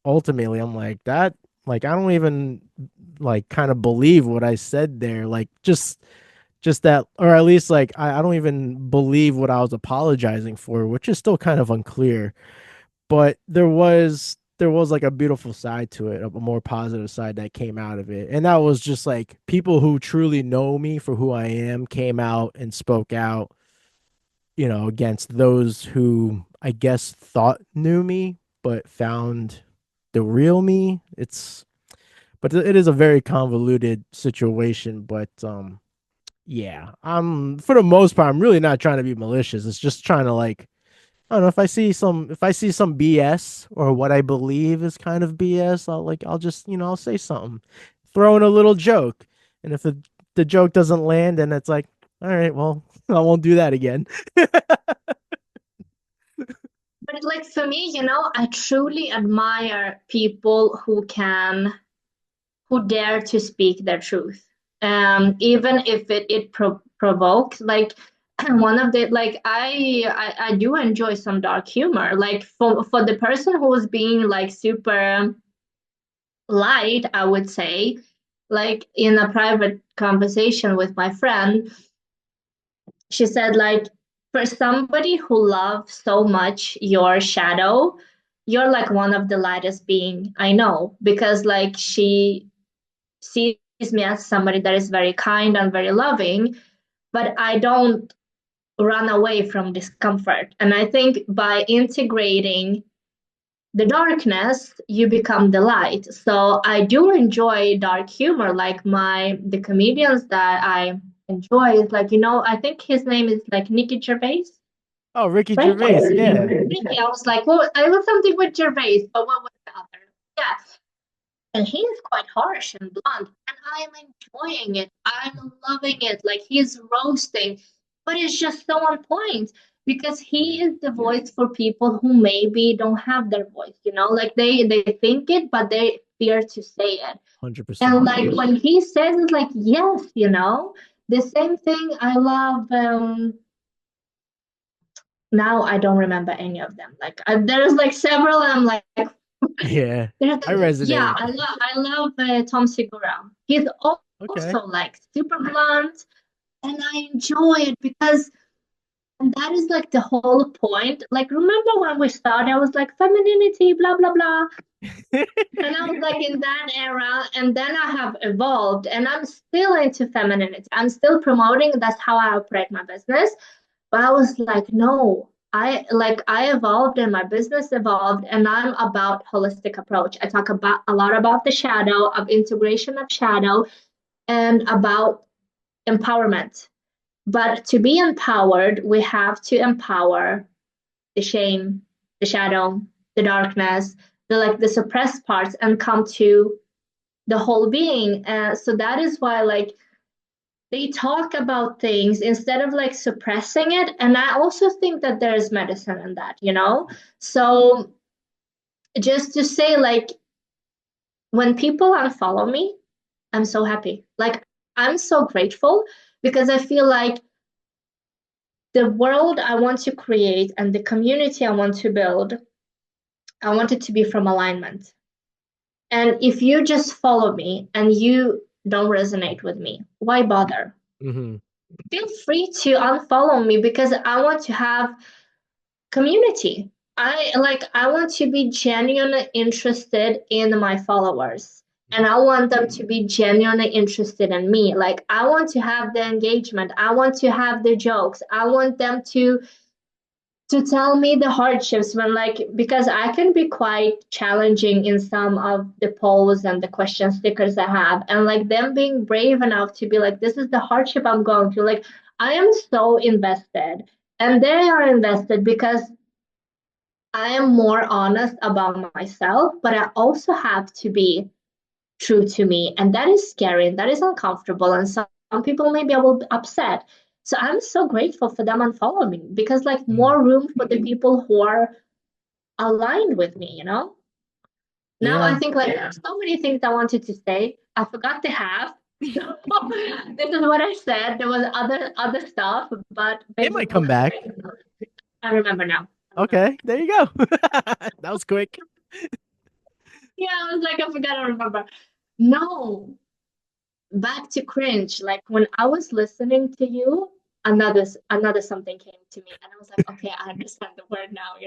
ultimately I'm like that, like I don't even like kind of believe what I said there. Like just that, or at least like I don't even believe what I was apologizing for, which is still kind of unclear. But there was like a beautiful side to it, a more positive side that came out of it. And that was just like people who truly know me for who I am came out and spoke out, against those who I guess thought knew me but found the real me. But it is a very convoluted situation. But yeah, for the most part, I'm really not trying to be malicious. It's just trying to like, I don't know, if I see some BS or what I believe is kind of BS, I'll just, I'll say something, throw in a little joke. And if the joke doesn't land, then it's like, all right, well, I won't do that again. But like for me, I truly admire people who dare to speak their truth, even if it provokes. Like one of the like I do enjoy some dark humor. Like for the person who's being like super light, I would say, like in a private conversation with my friend, she said like, for somebody who loves so much your shadow, you're like one of the lightest being I know, because like she sees me as somebody that is very kind and very loving, but I don't run away from discomfort. And I think by integrating the darkness, you become the light. So I do enjoy dark humor. Like the comedians that I enjoy is like, I think his name is like Nicky Gervais. Oh, Ricky Right? Gervais, yeah. I was like, well, I was something with Gervais, but what was the other? Yeah, and he is quite harsh and blunt, and I'm enjoying it. I'm loving it. Like he's roasting, but it's just so on point because he is the voice for people who maybe don't have their voice. Like they think it, but they fear to say it. And 100%. like when he says it, like yes, the same thing. I love. Now I don't remember any of them. Like there's like several, and I'm like Yeah, There's, I yeah, resonate. I love Tom Segura. He's Okay. also like super blunt, and I enjoy it because and that is like the whole point. Like, remember when we started, I was like, femininity, blah, blah, blah. And I was like in that era, and then I have evolved, and I'm still into femininity. I'm still promoting, that's how I operate my business. But I was like, no, I evolved and my business evolved, and I'm about holistic approach. I talk about a lot about the shadow, of integration of shadow, and about empowerment. But to be empowered, we have to empower the shame, the shadow, the darkness, the suppressed parts, and come to the whole being. So that is why like they talk about things instead of like suppressing it. And I also think that there is medicine in that, you know? So just to say, like, when people unfollow me, I'm so happy. Like, I'm so grateful because I feel like the world I want to create and the community I want to build, I want it to be from alignment. And if you just follow me and you don't resonate with me, why bother? Hmm. Feel free to unfollow me because I want to have community. I want to be genuinely interested in my followers. And I want them to be genuinely interested in me. Like I want to have the engagement. I want to have the jokes. I want them to tell me the hardships when like because I can be quite challenging in some of the polls and the question stickers I have and like them being brave enough to be like this is the hardship I'm going through like I am so invested and they are invested because I am more honest about myself but I also have to be true to me. And that is scary and that is uncomfortable. And some people may be able upset. So I'm so grateful for them unfollowing me because like more room for the people who are aligned with me, you know? Now I Yeah, think like there's so many things I wanted to say. I forgot to have. So this is what I said. There was other stuff, but it maybe might come back. I remember now. I remember. Okay, there you go. That was quick. Yeah, I was like, I forgot to remember. No, back to cringe. Like when I was listening to you, another something came to me, and I was like, okay, I understand the word now.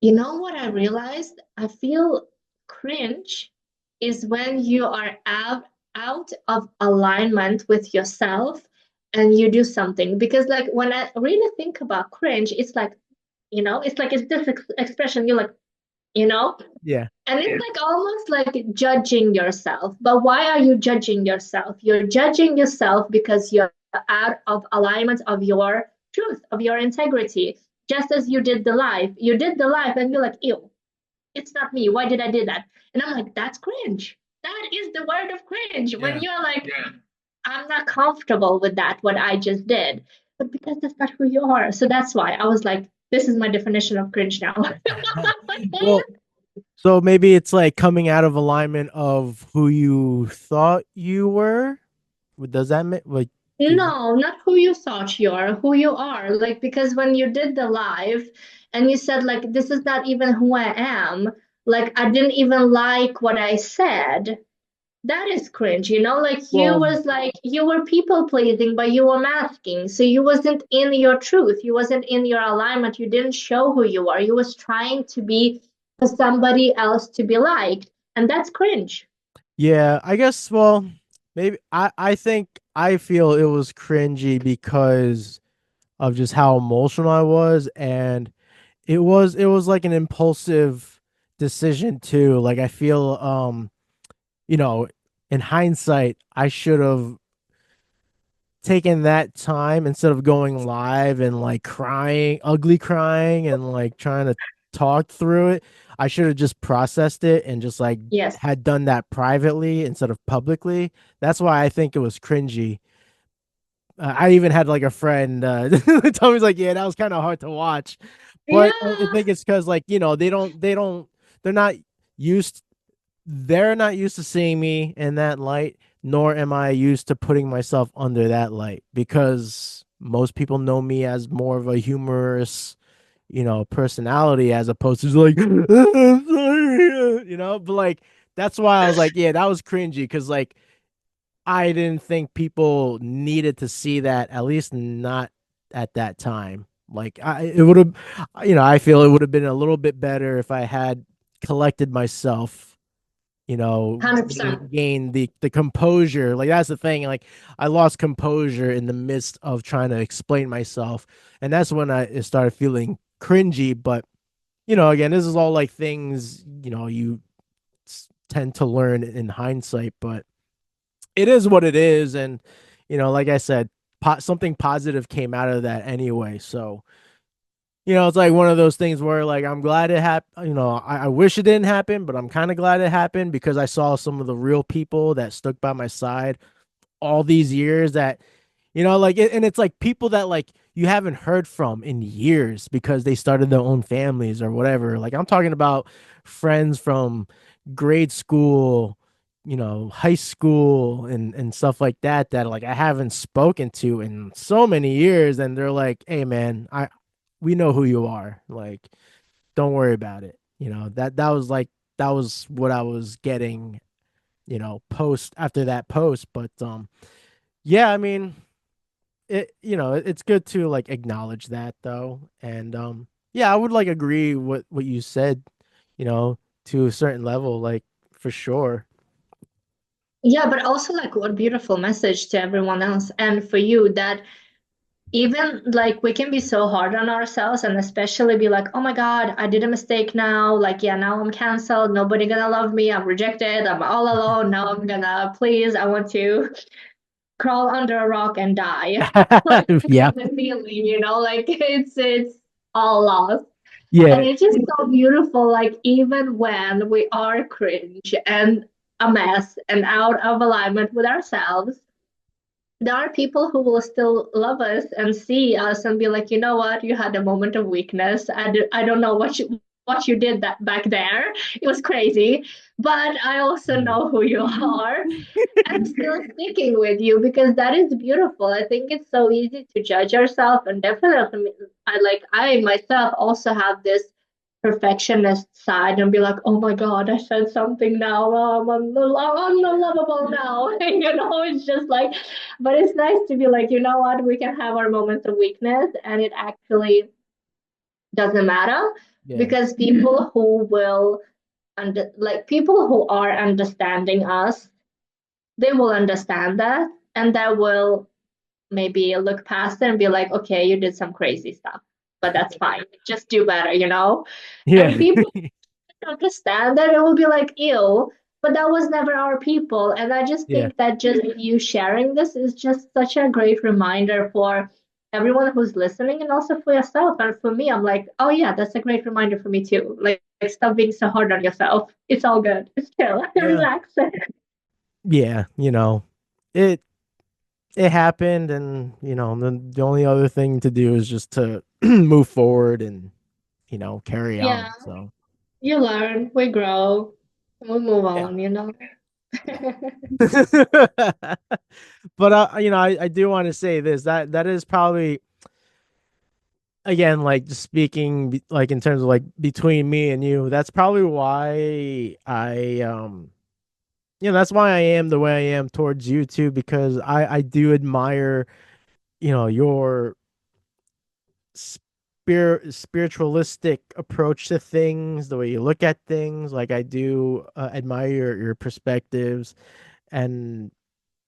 You know what I realized? I feel cringe is when you are out of alignment with yourself and you do something. Because like when I really think about cringe, it's like it's this expression. You're like, you know, Yeah. and it's like almost like judging yourself. But why are you judging yourself? You're judging yourself because you're out of alignment of your truth, of your integrity. Just as you did the life. You did the life and you're like, ew, it's not me. Why did I do that? And I'm like, that's cringe. That is the word of cringe. When Yeah. you're like, I'm not comfortable with that, what I just did. But because that's not who you are. So that's why I was like, this is my definition of cringe now. Well, so maybe it's like coming out of alignment of who you thought you were. Does that make like is No, not who you thought you are, who you are. Like, because when you did the live and you said, like, this is not even who I am, like, I didn't even like what I said, that is cringe, you know? Like, you well, was like, you were people pleasing, but you were masking. So you wasn't in your truth. You wasn't in your alignment. You didn't show who you are. You was trying to be for somebody else to be liked. And that's cringe. yeah, I guess maybe I think I feel it was cringy because of just how emotional I was and it was like an impulsive decision too. Like I feel you know, in hindsight, I should have taken that time instead of going live and like crying, ugly crying and like trying to talk through it. I should have just processed it and just like Yes. had done that privately instead of publicly. That's why I think it was cringy. I even had like a friend tell me like, yeah, that was kind of hard to watch, but I Yeah. think it's because like they're not used they're not used to seeing me in that light, nor am I used to putting myself under that light because most people know me as more of a humorous, personality as opposed to like, I'm But like that's why I was like, yeah, that was cringy because like I didn't think people needed to see that, at least not at that time. Like it would have, I feel it would have been a little bit better if I had collected myself, 100%. gain the composure. Like that's the thing. Like I lost composure in the midst of trying to explain myself, and that's when I started feeling cringy. But again, this is all like things you tend to learn in hindsight, but it is what it is. And like I said, something positive came out of that anyway. So it's like one of those things where like I'm glad it happened. I wish it didn't happen, but I'm kind of glad it happened because I saw some of the real people that stuck by my side all these years that like and it's like people that like you haven't heard from in years because they started their own families or whatever. Like I'm talking about friends from grade school, high school and stuff like that like I haven't spoken to in so many years, and they're like, "Hey man, we know who you are. Like don't worry about it." That was like that was what I was getting, post after that post, but yeah, I mean, it's good to like acknowledge that though. And yeah, I would like agree what you said, you know to a certain level, like for sure. Yeah, but also like what beautiful message to everyone else and for you that even like we can be so hard on ourselves and especially be like, oh my God, I did a mistake now. Like, yeah, now I'm canceled. Nobody gonna love me. I'm rejected. I'm all alone. Now I'm gonna, please, I want to crawl under a rock and die. Like Yeah, the feeling, like it's all lost. And yeah. it's just so beautiful, like even when we are cringe and a mess and out of alignment with ourselves, there are people who will still love us and see us and be like, you know what, you had a moment of weakness. I don't know what you did that back there. It was crazy, but I also Mhm. know who you are. I'm still sticking with you because that is beautiful. I think it's so easy to judge ourselves, and definitely, I myself also have this perfectionist side and be like, oh my God, I said something now. I'm unlovable now. It's just like, but it's nice to be like, you know what, we can have our moments of weakness, and it actually doesn't matter Yeah, because people who will like people who are understanding us, they will understand that and that will maybe look past it and be like, okay, you did some crazy stuff, but that's fine. Just do better. And yeah. people understand that it will be like, ew, but that was never our people. And I just Yeah, think that just you sharing this is just such a great reminder for everyone who's listening and also for yourself. And for me, I'm like, oh yeah, that's a great reminder for me too. Like stop being so hard on yourself. It's all good. It's chill. yeah, Relax. yeah. It it happened, and the only other thing to do is just to move forward and carry Yeah. on. So You learn, we grow, we move yeah. on. But I do want to say this, that is probably, again, like just speaking like in terms of like between me and you, that's probably why that's why I am the way I am towards you too, because I do admire your spiritualistic approach to things, the way you look at things. Like I do admire your perspectives, and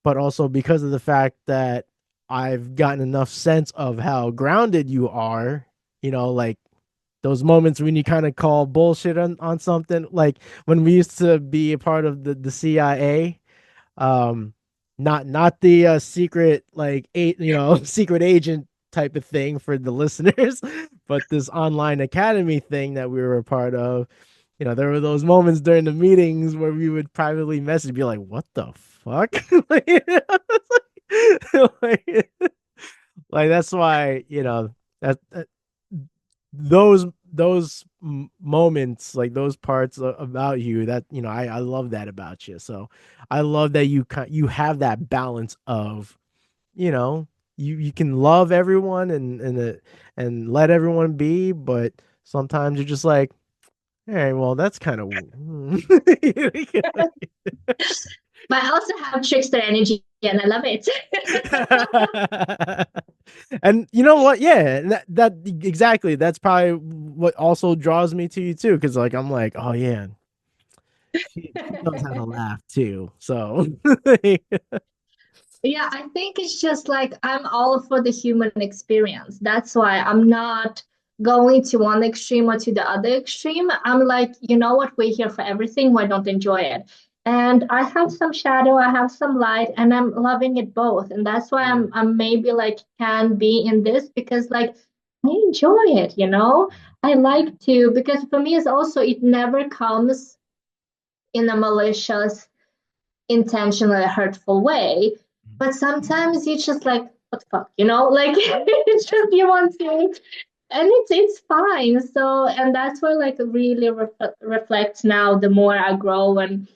but also because of the fact that I've gotten enough sense of how grounded you are, like those moments when you kind of call bullshit on something, like when we used to be a part of the CIA, um not the secret, like secret agent type of thing for the listeners, but this online academy thing that we were a part of. There were those moments during the meetings where we would privately message, be like, what the fuck? like, like, that's why that those moments, like those parts about you, that I love that about you. So I love that you have that balance of you know you can love everyone and let everyone be, but sometimes you're just like, All right, well, that's kind of. But I also have trickster energy and I love it. And you know what? Yeah, that exactly. That's probably what also draws me to you too, because like I'm like, oh yeah, she knows how to laugh too. So Yeah, I think it's just like I'm all for the human experience. That's why I'm not going to one extreme or to the other extreme. I'm like, you know what, we're here for everything. Why don't enjoy it? And I have some shadow, I have some light, and I'm loving it both. And that's why Mm, I'm maybe like can be in this because like I enjoy it, you know? I like to because for me it's also it never comes in a malicious intentionally hurtful way. But sometimes you just like, what the fuck, you know? Like it's just you want to, and it's fine. So, and that's where like really reflects now. The more I grow and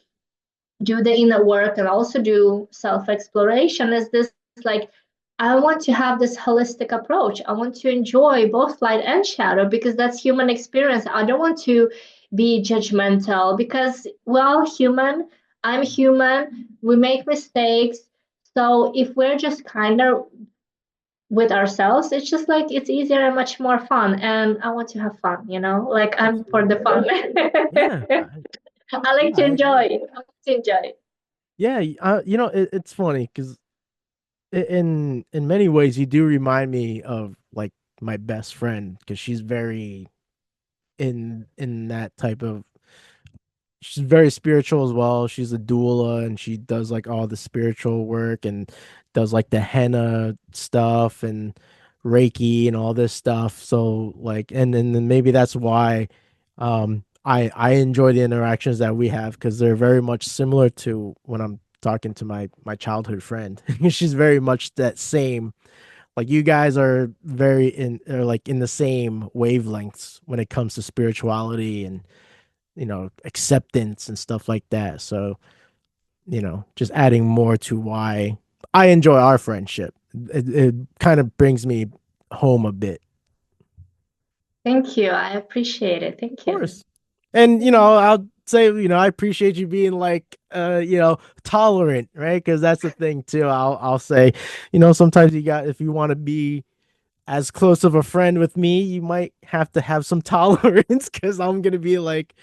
do the inner work and also do self exploration, is this like I want to have this holistic approach. I want to enjoy both light and shadow because that's human experience. I don't want to be judgmental because, well, human, I'm human, we make mistakes. So if we're just kinder with ourselves, it's just like it's easier and much more fun. And I want to have fun, you know, like I'm for the absolutely. fun. Yeah, I yeah, like to I enjoy. agree. I like to enjoy. Yeah, you know, it's funny because in many ways you do remind me of like my best friend because she's very in that type of she's very spiritual as well. She's a doula and she does like all the spiritual work and does like the henna stuff and Reiki and all this stuff. So like and then maybe that's why I enjoy the interactions that we have because they're very much similar to when I'm talking to my childhood friend. She's very much that same like you guys are very in are like in the same wavelengths when it comes to spirituality and acceptance and stuff like that. So, just adding more to why I enjoy our friendship. It kind of brings me home a bit. Thank you. I appreciate it. Of Thank you. course. And, Yeah. I'll say, I appreciate you being like tolerant, right? Because that's the thing too. I'll say, sometimes you got if you want to be as close of a friend with me, you might have to have some tolerance because I'm gonna be like,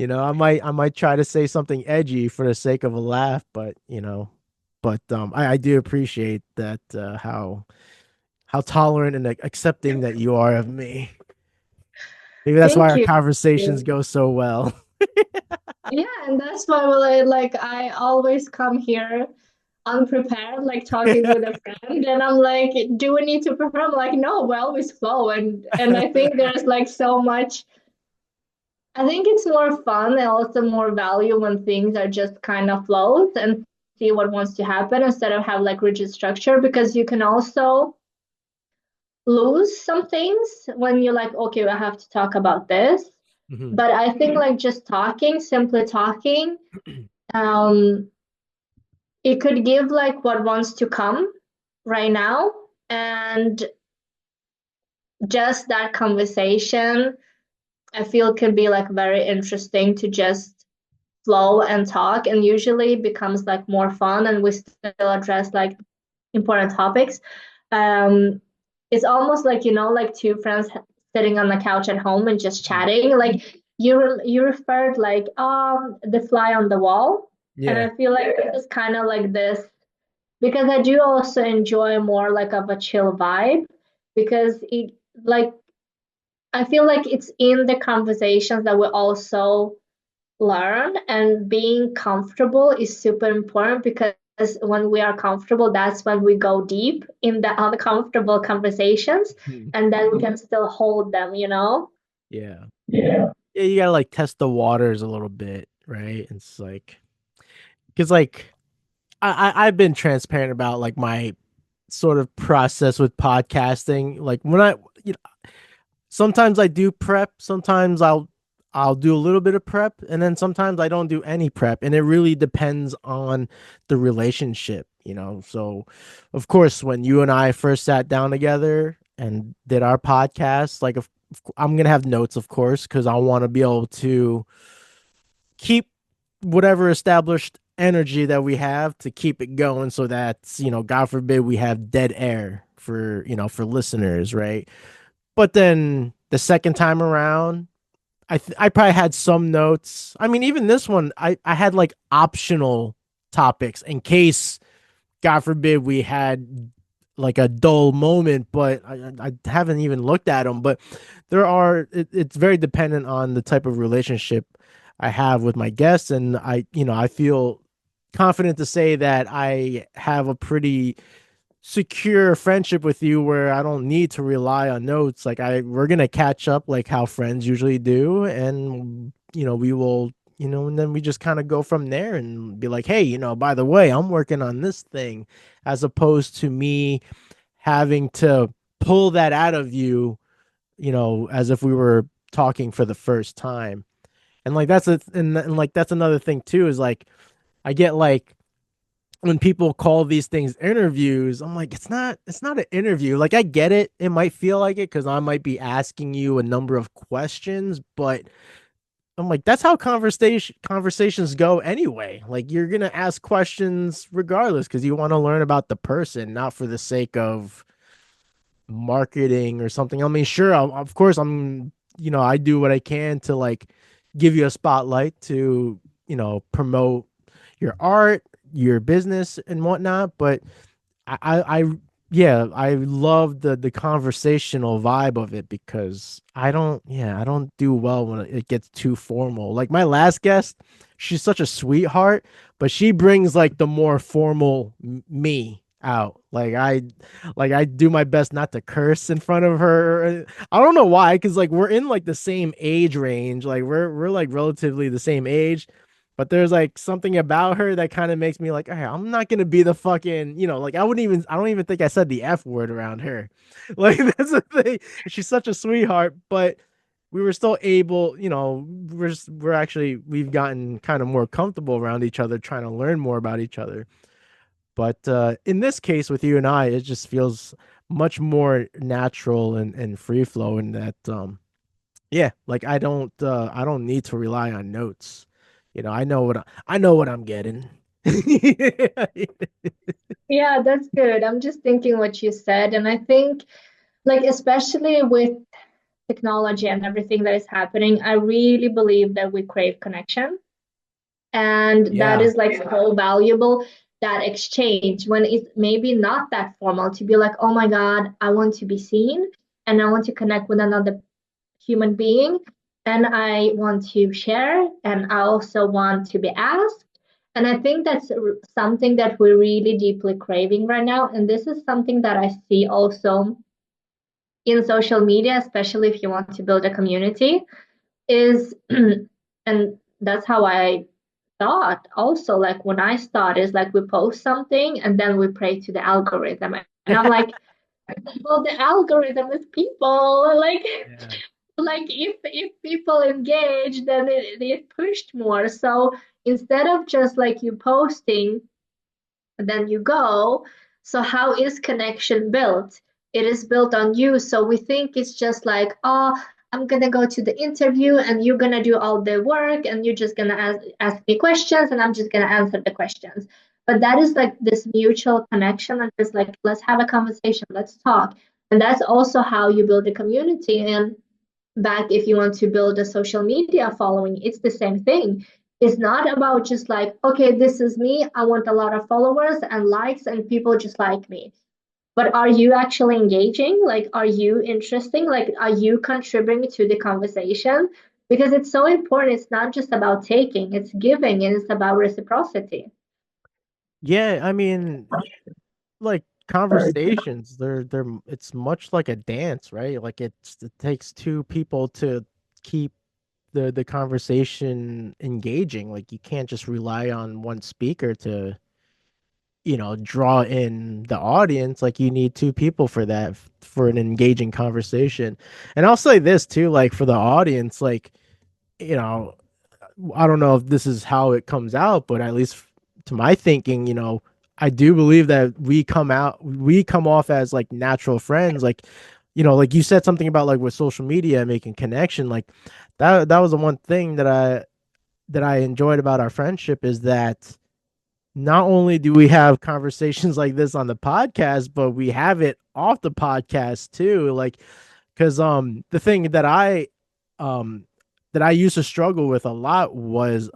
I might try to say something edgy for the sake of a laugh, but I do appreciate that how tolerant and accepting that you are of me. Maybe that's why Thank our you. conversations go so well. Yeah, and that's why I always come here unprepared, like talking with a friend, and I'm like, do we need to prepare? I'm like, no, we always flow, and I think there's like so much. I think it's more fun and also more value when things are just kind of flows and see what wants to happen instead of have like rigid structure because you can also lose some things when you're like, okay, I have to talk about this. Mhm. But I think like just talking, simply talking, um, it could give like what wants to come right now. And just that conversation, I feel could be like very interesting to just flow and talk. And usually becomes like more fun and we still address like important topics. Um, it's almost like like two friends sitting on the couch at home and just chatting. Like you referred like the fly on the wall, and Yeah. I feel like it's kind of like this because I do also enjoy more like of a chill vibe because it like I feel like it's in the conversations that we also learn and being comfortable is super important because when we are comfortable that's when we go deep in the uncomfortable conversations Mhm. and then we can still hold them. Yeah. Yeah. Yeah, you gotta like test the waters a little bit, right? It's like because like I've been transparent about like my sort of process with podcasting. Like when you know, sometimes I do prep, sometimes I'll do a little bit of prep, and then sometimes I don't do any prep, and it really depends on the relationship. So, of course, when you and I first sat down together and did our podcast, like I'm gonna have notes, of course, because I want to be able to keep whatever established energy that we have to keep it going so that, God forbid we have dead air for, for listeners, right? But then the second time around, I probably had some notes. I mean, even this one, I had like optional topics in case, God forbid, we had like a dull moment, but I haven't even looked at them. But it's very dependent on the type of relationship I have with my guests. And I feel confident to say that I have a pretty secure friendship with you where I don't need to rely on notes. Like we're gonna catch up like how friends usually do, and we will, and then we just kind of go from there and be like, hey, by the way, I'm working on this thing, as opposed to me having to pull that out of you, as if we were talking for the first time. And like and like that's another thing too, is like I get like when people call these things interviews, I'm like, it's not an interview. Like I get it. It might feel like it because I might be asking you a number of questions, but I'm like, that's how conversations go anyway. Like you're gonna ask questions regardless because you want to learn about the person, not for the sake of marketing or something. I mean, sure, of course, I do what I can to like give you a spotlight to, promote your art, your business, and whatnot. But yeah, I love the conversational vibe of it because I don't do well when it gets too formal. Like my last guest, she's such a sweetheart, but she brings like the more formal me out. Like I do my best not to curse in front of her. I don't know why, because like we're in like the same age range. Like we're like relatively the same age. But there's like something about her that kind of makes me like, hey, I'm not gonna be the fucking, like I don't even think I said the F word around her. Like that's the thing. She's such a sweetheart, but we were still able, we've gotten kind of more comfortable around each other, trying to learn more about each other. But in this case with you and I, it just feels much more natural and free flowing that yeah, like I don't need to rely on notes. I know what I'm getting. Yeah, that's good. I'm just thinking what you said, and I think like especially with technology and everything that is happening, I really believe that we crave connection. And that Yeah. is like so valuable, that exchange when it's maybe not that formal, to be like, oh my God, I want to be seen and I want to connect with another human being and I want to share and I also want to be asked. And I think that's something that we're really deeply craving right now. And this is something that I see also in social media, especially if you want to build a community, is and that's how I thought also, like when I started, is like we post something and then we pray to the algorithm. And I'm like, well, the algorithm is people. Yeah. Like if people engage, then it pushed more. So instead of just like you posting and then you go, so how is connection built? It is built on you. So we think it's just like, oh, I'm gonna go to the interview and you're gonna do all the work and you're just gonna ask me questions and I'm just gonna answer the questions. But that is like this mutual connection and it's like, let's have a conversation, let's talk. And that's also how you build a community. And back if you want to build a social media following, it's the same thing. It's not about just like, okay, this is me, I want a lot of followers and likes and people just like me. But are you actually engaging? Like, are you interesting? Like, are you contributing to the conversation? Because it's so important. It's not just about taking, it's giving, and it's about reciprocity. Yeah, I mean, like conversations, it's much like a dance, right? Like it takes two people to keep the conversation engaging. Like you can't just rely on one speaker to, draw in the audience. Like you need two people for that, for an engaging conversation. And I'll say this too, like for the audience, like, you know, I don't know if this is how it comes out, but at least to my thinking, I do believe that we come off as like natural friends. Like, like you said something about like with social media making connection, like that was the one thing that I enjoyed about our friendship is that not only do we have conversations like this on the podcast, but we have it off the podcast too. Like, because the thing um that I used to struggle with a lot was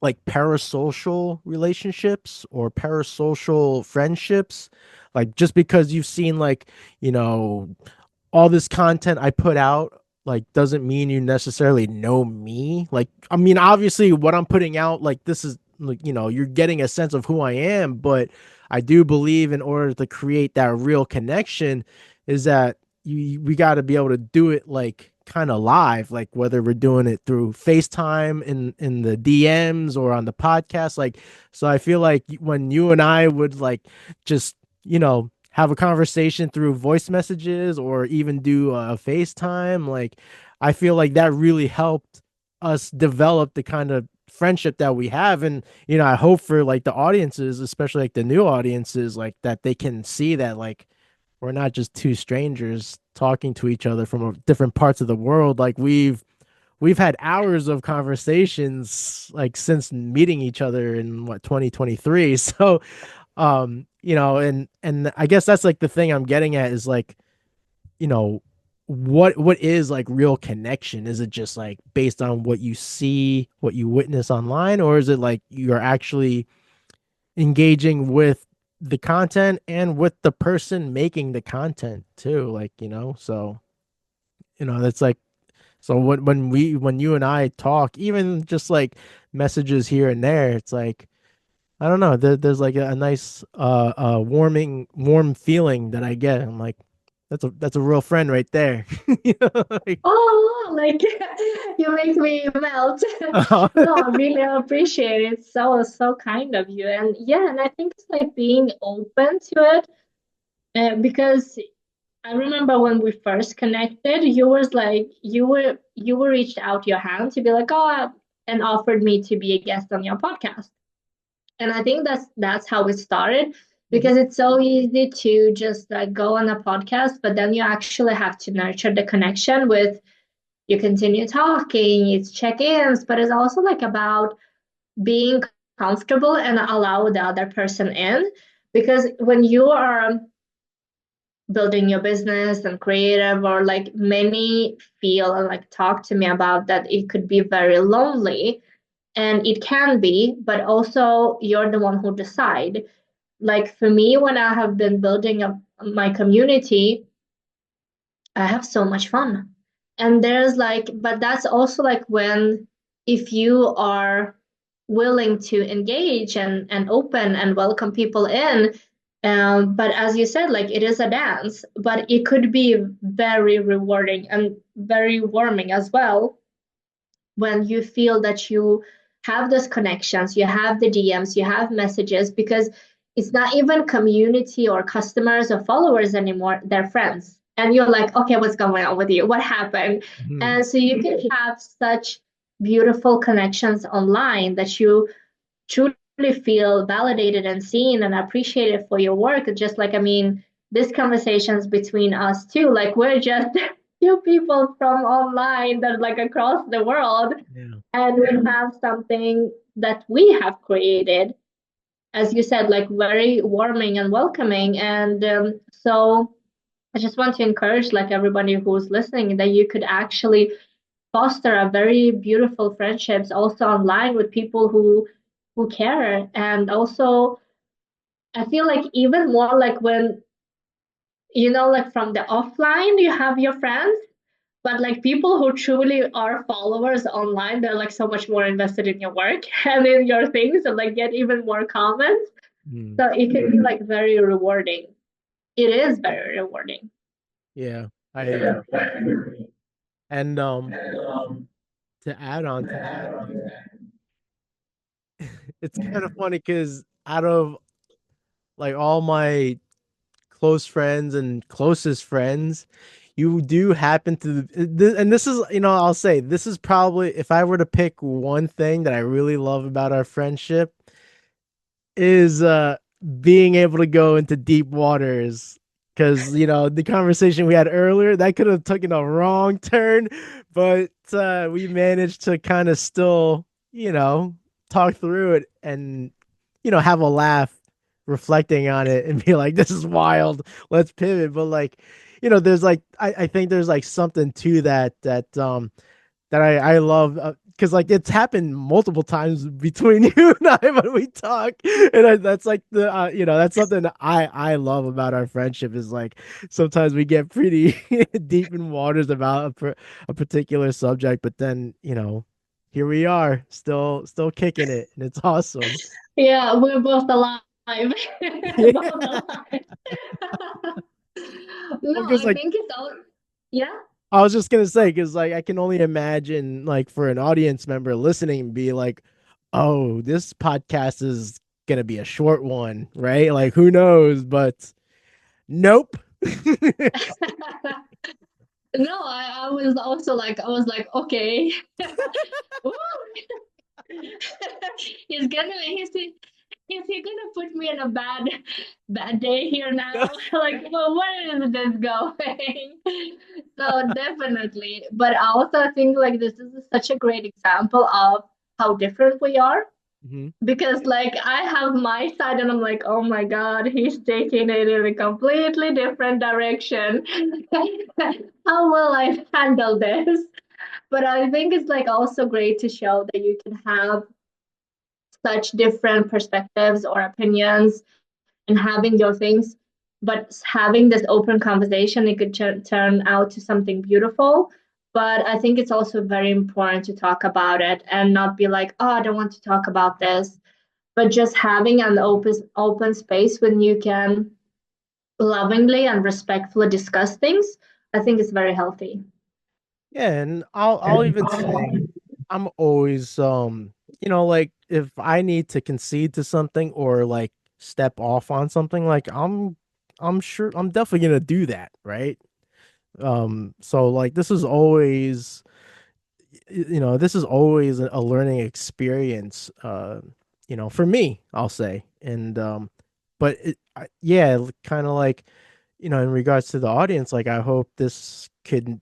like parasocial relationships or parasocial friendships. Like just because you've seen like, you know, all this content I put out like doesn't mean you necessarily know me. Like, I mean, obviously what I'm putting out, like this is like, you're getting a sense of who I am, but I do believe in order to create that real connection is that we got to be able to do it like kind of live, like whether we're doing it through FaceTime in the DMs or on the podcast. Like, so I feel like when you and I would like just, have a conversation through voice messages or even do a FaceTime, like I feel like that really helped us develop the kind of friendship that we have. And I hope for like the audiences, especially like the new audiences, like that they can see that like we're not just two strangers talking to each other from different parts of the world. Like we've had hours of conversations like since meeting each other in what 2023. So and I guess that's like the thing I'm getting at is like, you know, what is like real connection? Is it just like based on what you see, what you witness online, or is it like you're actually engaging with the content and with the person making the content too? Like, so that's like, so when you and I talk, even just like messages here and there, it's like I don't know. There's like a nice, warm feeling that I get. I'm like, that's a real friend right there. Like, Oh, like you make me melt. No, I really appreciate it. So kind of you. And yeah, and I think it's like being open to it. Because I remember when we first connected, you was like you were reached out your hand to be like, oh, and offered me to be a guest on your podcast. And I think that's how it started Mhm. because it's so easy to just like go on a podcast, but then you actually have to nurture the connection with you continue talking, it's check-ins, but it's also like about being comfortable and allow the other person in. Because when you are building your business and creative, or like many feel and like talk to me about that, it could be very lonely, and it can be, but also you're the one who decide. Like for me, when I have been building up my community, I have so much fun. And there's like, but that's also like when, if you are willing to engage and open and welcome people in. But as you said, like it is a dance, but it could be very rewarding and very warming as well when you feel that you have those connections, you have the DMs, you have messages, because it's not even community or customers or followers anymore, they're friends. And you're like, okay, what's going on with you? What happened? Mhm. And so you can have such beautiful connections online that you truly feel validated and seen and appreciated for your work. Just like, I mean, this conversations between us too, like we're just two people from online that like across the world, Yeah. and we have something that we have created, as you said, like very warming and welcoming. And so I just want to encourage like everybody who's listening that you could actually foster a very beautiful friendships also online with people who care. And also I feel like even more like when like from the offline you have your friends, but like people who truly are followers online, they're like so much more invested in your work and in your things and like get even more comments. Mm. So it can be like very rewarding. It is very rewarding. Yeah, I agree. And to add on to that, like it's kind of funny because out of like all my close friends and closest friends, you do happen to, and this is, I'll say this is probably if I were to pick one thing that I really love about our friendship is being able to go into deep waters because the conversation we had earlier that could have taken a wrong turn, but we managed to kind of still talk through it and have a laugh reflecting on it and be like, this is wild, let's pivot. But like, there's like I think there's like something to that I love, because like it's happened multiple times between you and I when we talk, and that's like that's something that I love about our friendship is like sometimes we get pretty deep in waters about a particular subject, but then here we are still kicking it, and it's awesome. Yeah, we're both alive. Yeah, Both alive. No, because I like think it's all, yeah. I was just gonna say, because like I can only imagine, like for an audience member listening, be like, "Oh, this podcast is gonna be a short one, right?" Like, who knows? But nope. No, I was also like, I was like, okay. Ooh. Is he gonna put me in a bad day here No. now? Like, well, where is this going? So definitely. But I also think like this is such a great example of how different we are. Mhm. Because like I have my side and I'm like, oh my God, he's taking it in a completely different direction. How will I handle this? But I think it's like also great to show that you can have such different perspectives or opinions and having your things, but having this open conversation, it could turn out to something beautiful. But I think it's also very important to talk about it and not be like, oh, I don't want to talk about this, but just having an open space when you can lovingly and respectfully discuss things, I think is very healthy. Yeah, and I'll even say I'm always like if I need to concede to something or like step off on something, like I'm sure I'm definitely gonna do that, right? So like this is always a learning experience, for me, I'll say. And but yeah, kind of like in regards to the audience, like I hope this could,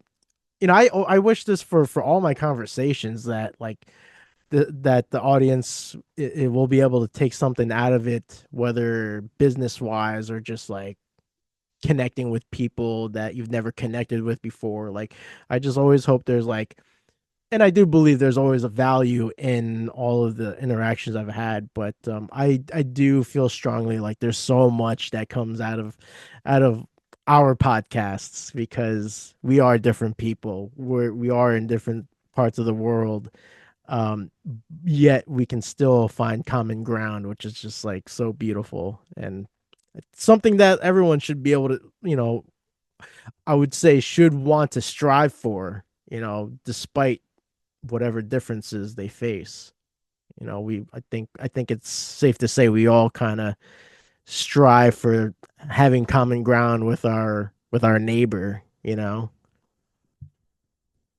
I wish this for all my conversations, that like that the audience, it will be able to take something out of it, whether business wise or just like connecting with people that you've never connected with before. Like I just always hope there's like, and I do believe there's always a value in all of the interactions I've had, but I do feel strongly like there's so much that comes out of our podcasts, because we are different people. We are in different parts of the world, um, yet we can still find common ground, which is just like so beautiful, and it's something that everyone should be able to, I would say, should want to strive for, despite whatever differences they face. I think it's safe to say we all kind of strive for having common ground with our neighbor.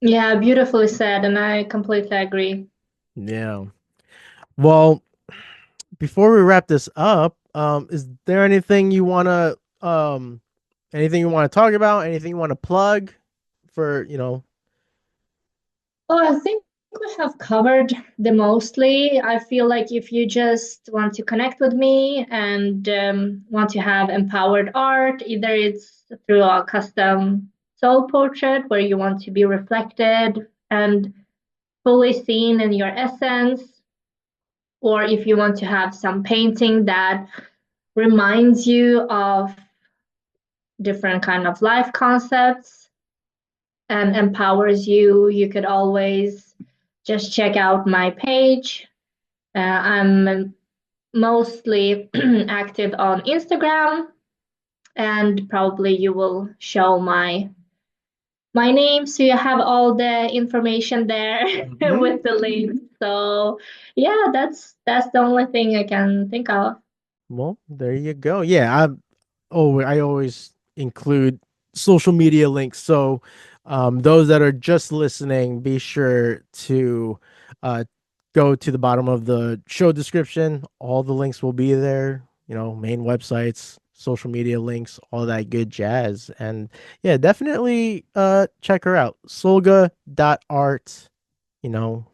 Yeah, beautifully said, and I completely agree. Yeah. Well, before we wrap this up, is there anything you want to talk about, anything you want to plug for? Well, I think we have covered the mostly. I feel like if you just want to connect with me and want to have empowered art, either it's through a custom soul portrait where you want to be reflected and fully seen in your essence, or if you want to have some painting that reminds you of different kind of life concepts and empowers you, you could always just check out my page. I'm mostly active on Instagram, and probably you will show my name, so you have all the information there Mhm. with the link. So yeah, that's the only thing I can think of. Well, there you go. Yeah, I always include social media links. So, those that are just listening, be sure to uh, go to the bottom of the show description. All the links will be there. Main websites, social media links, all that good jazz. And yeah, definitely check her out. Sulga.art,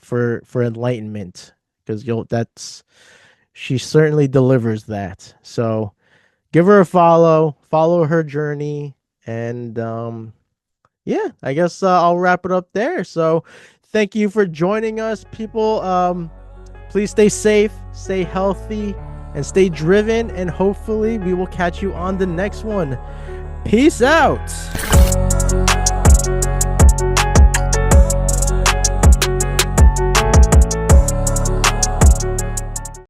for enlightenment, because she certainly delivers that. So give her a follow her journey, and yeah, I guess I'll wrap it up there. So thank you for joining us, people. Please stay safe, stay healthy, and stay driven, and hopefully we will catch you on the next one. Peace out.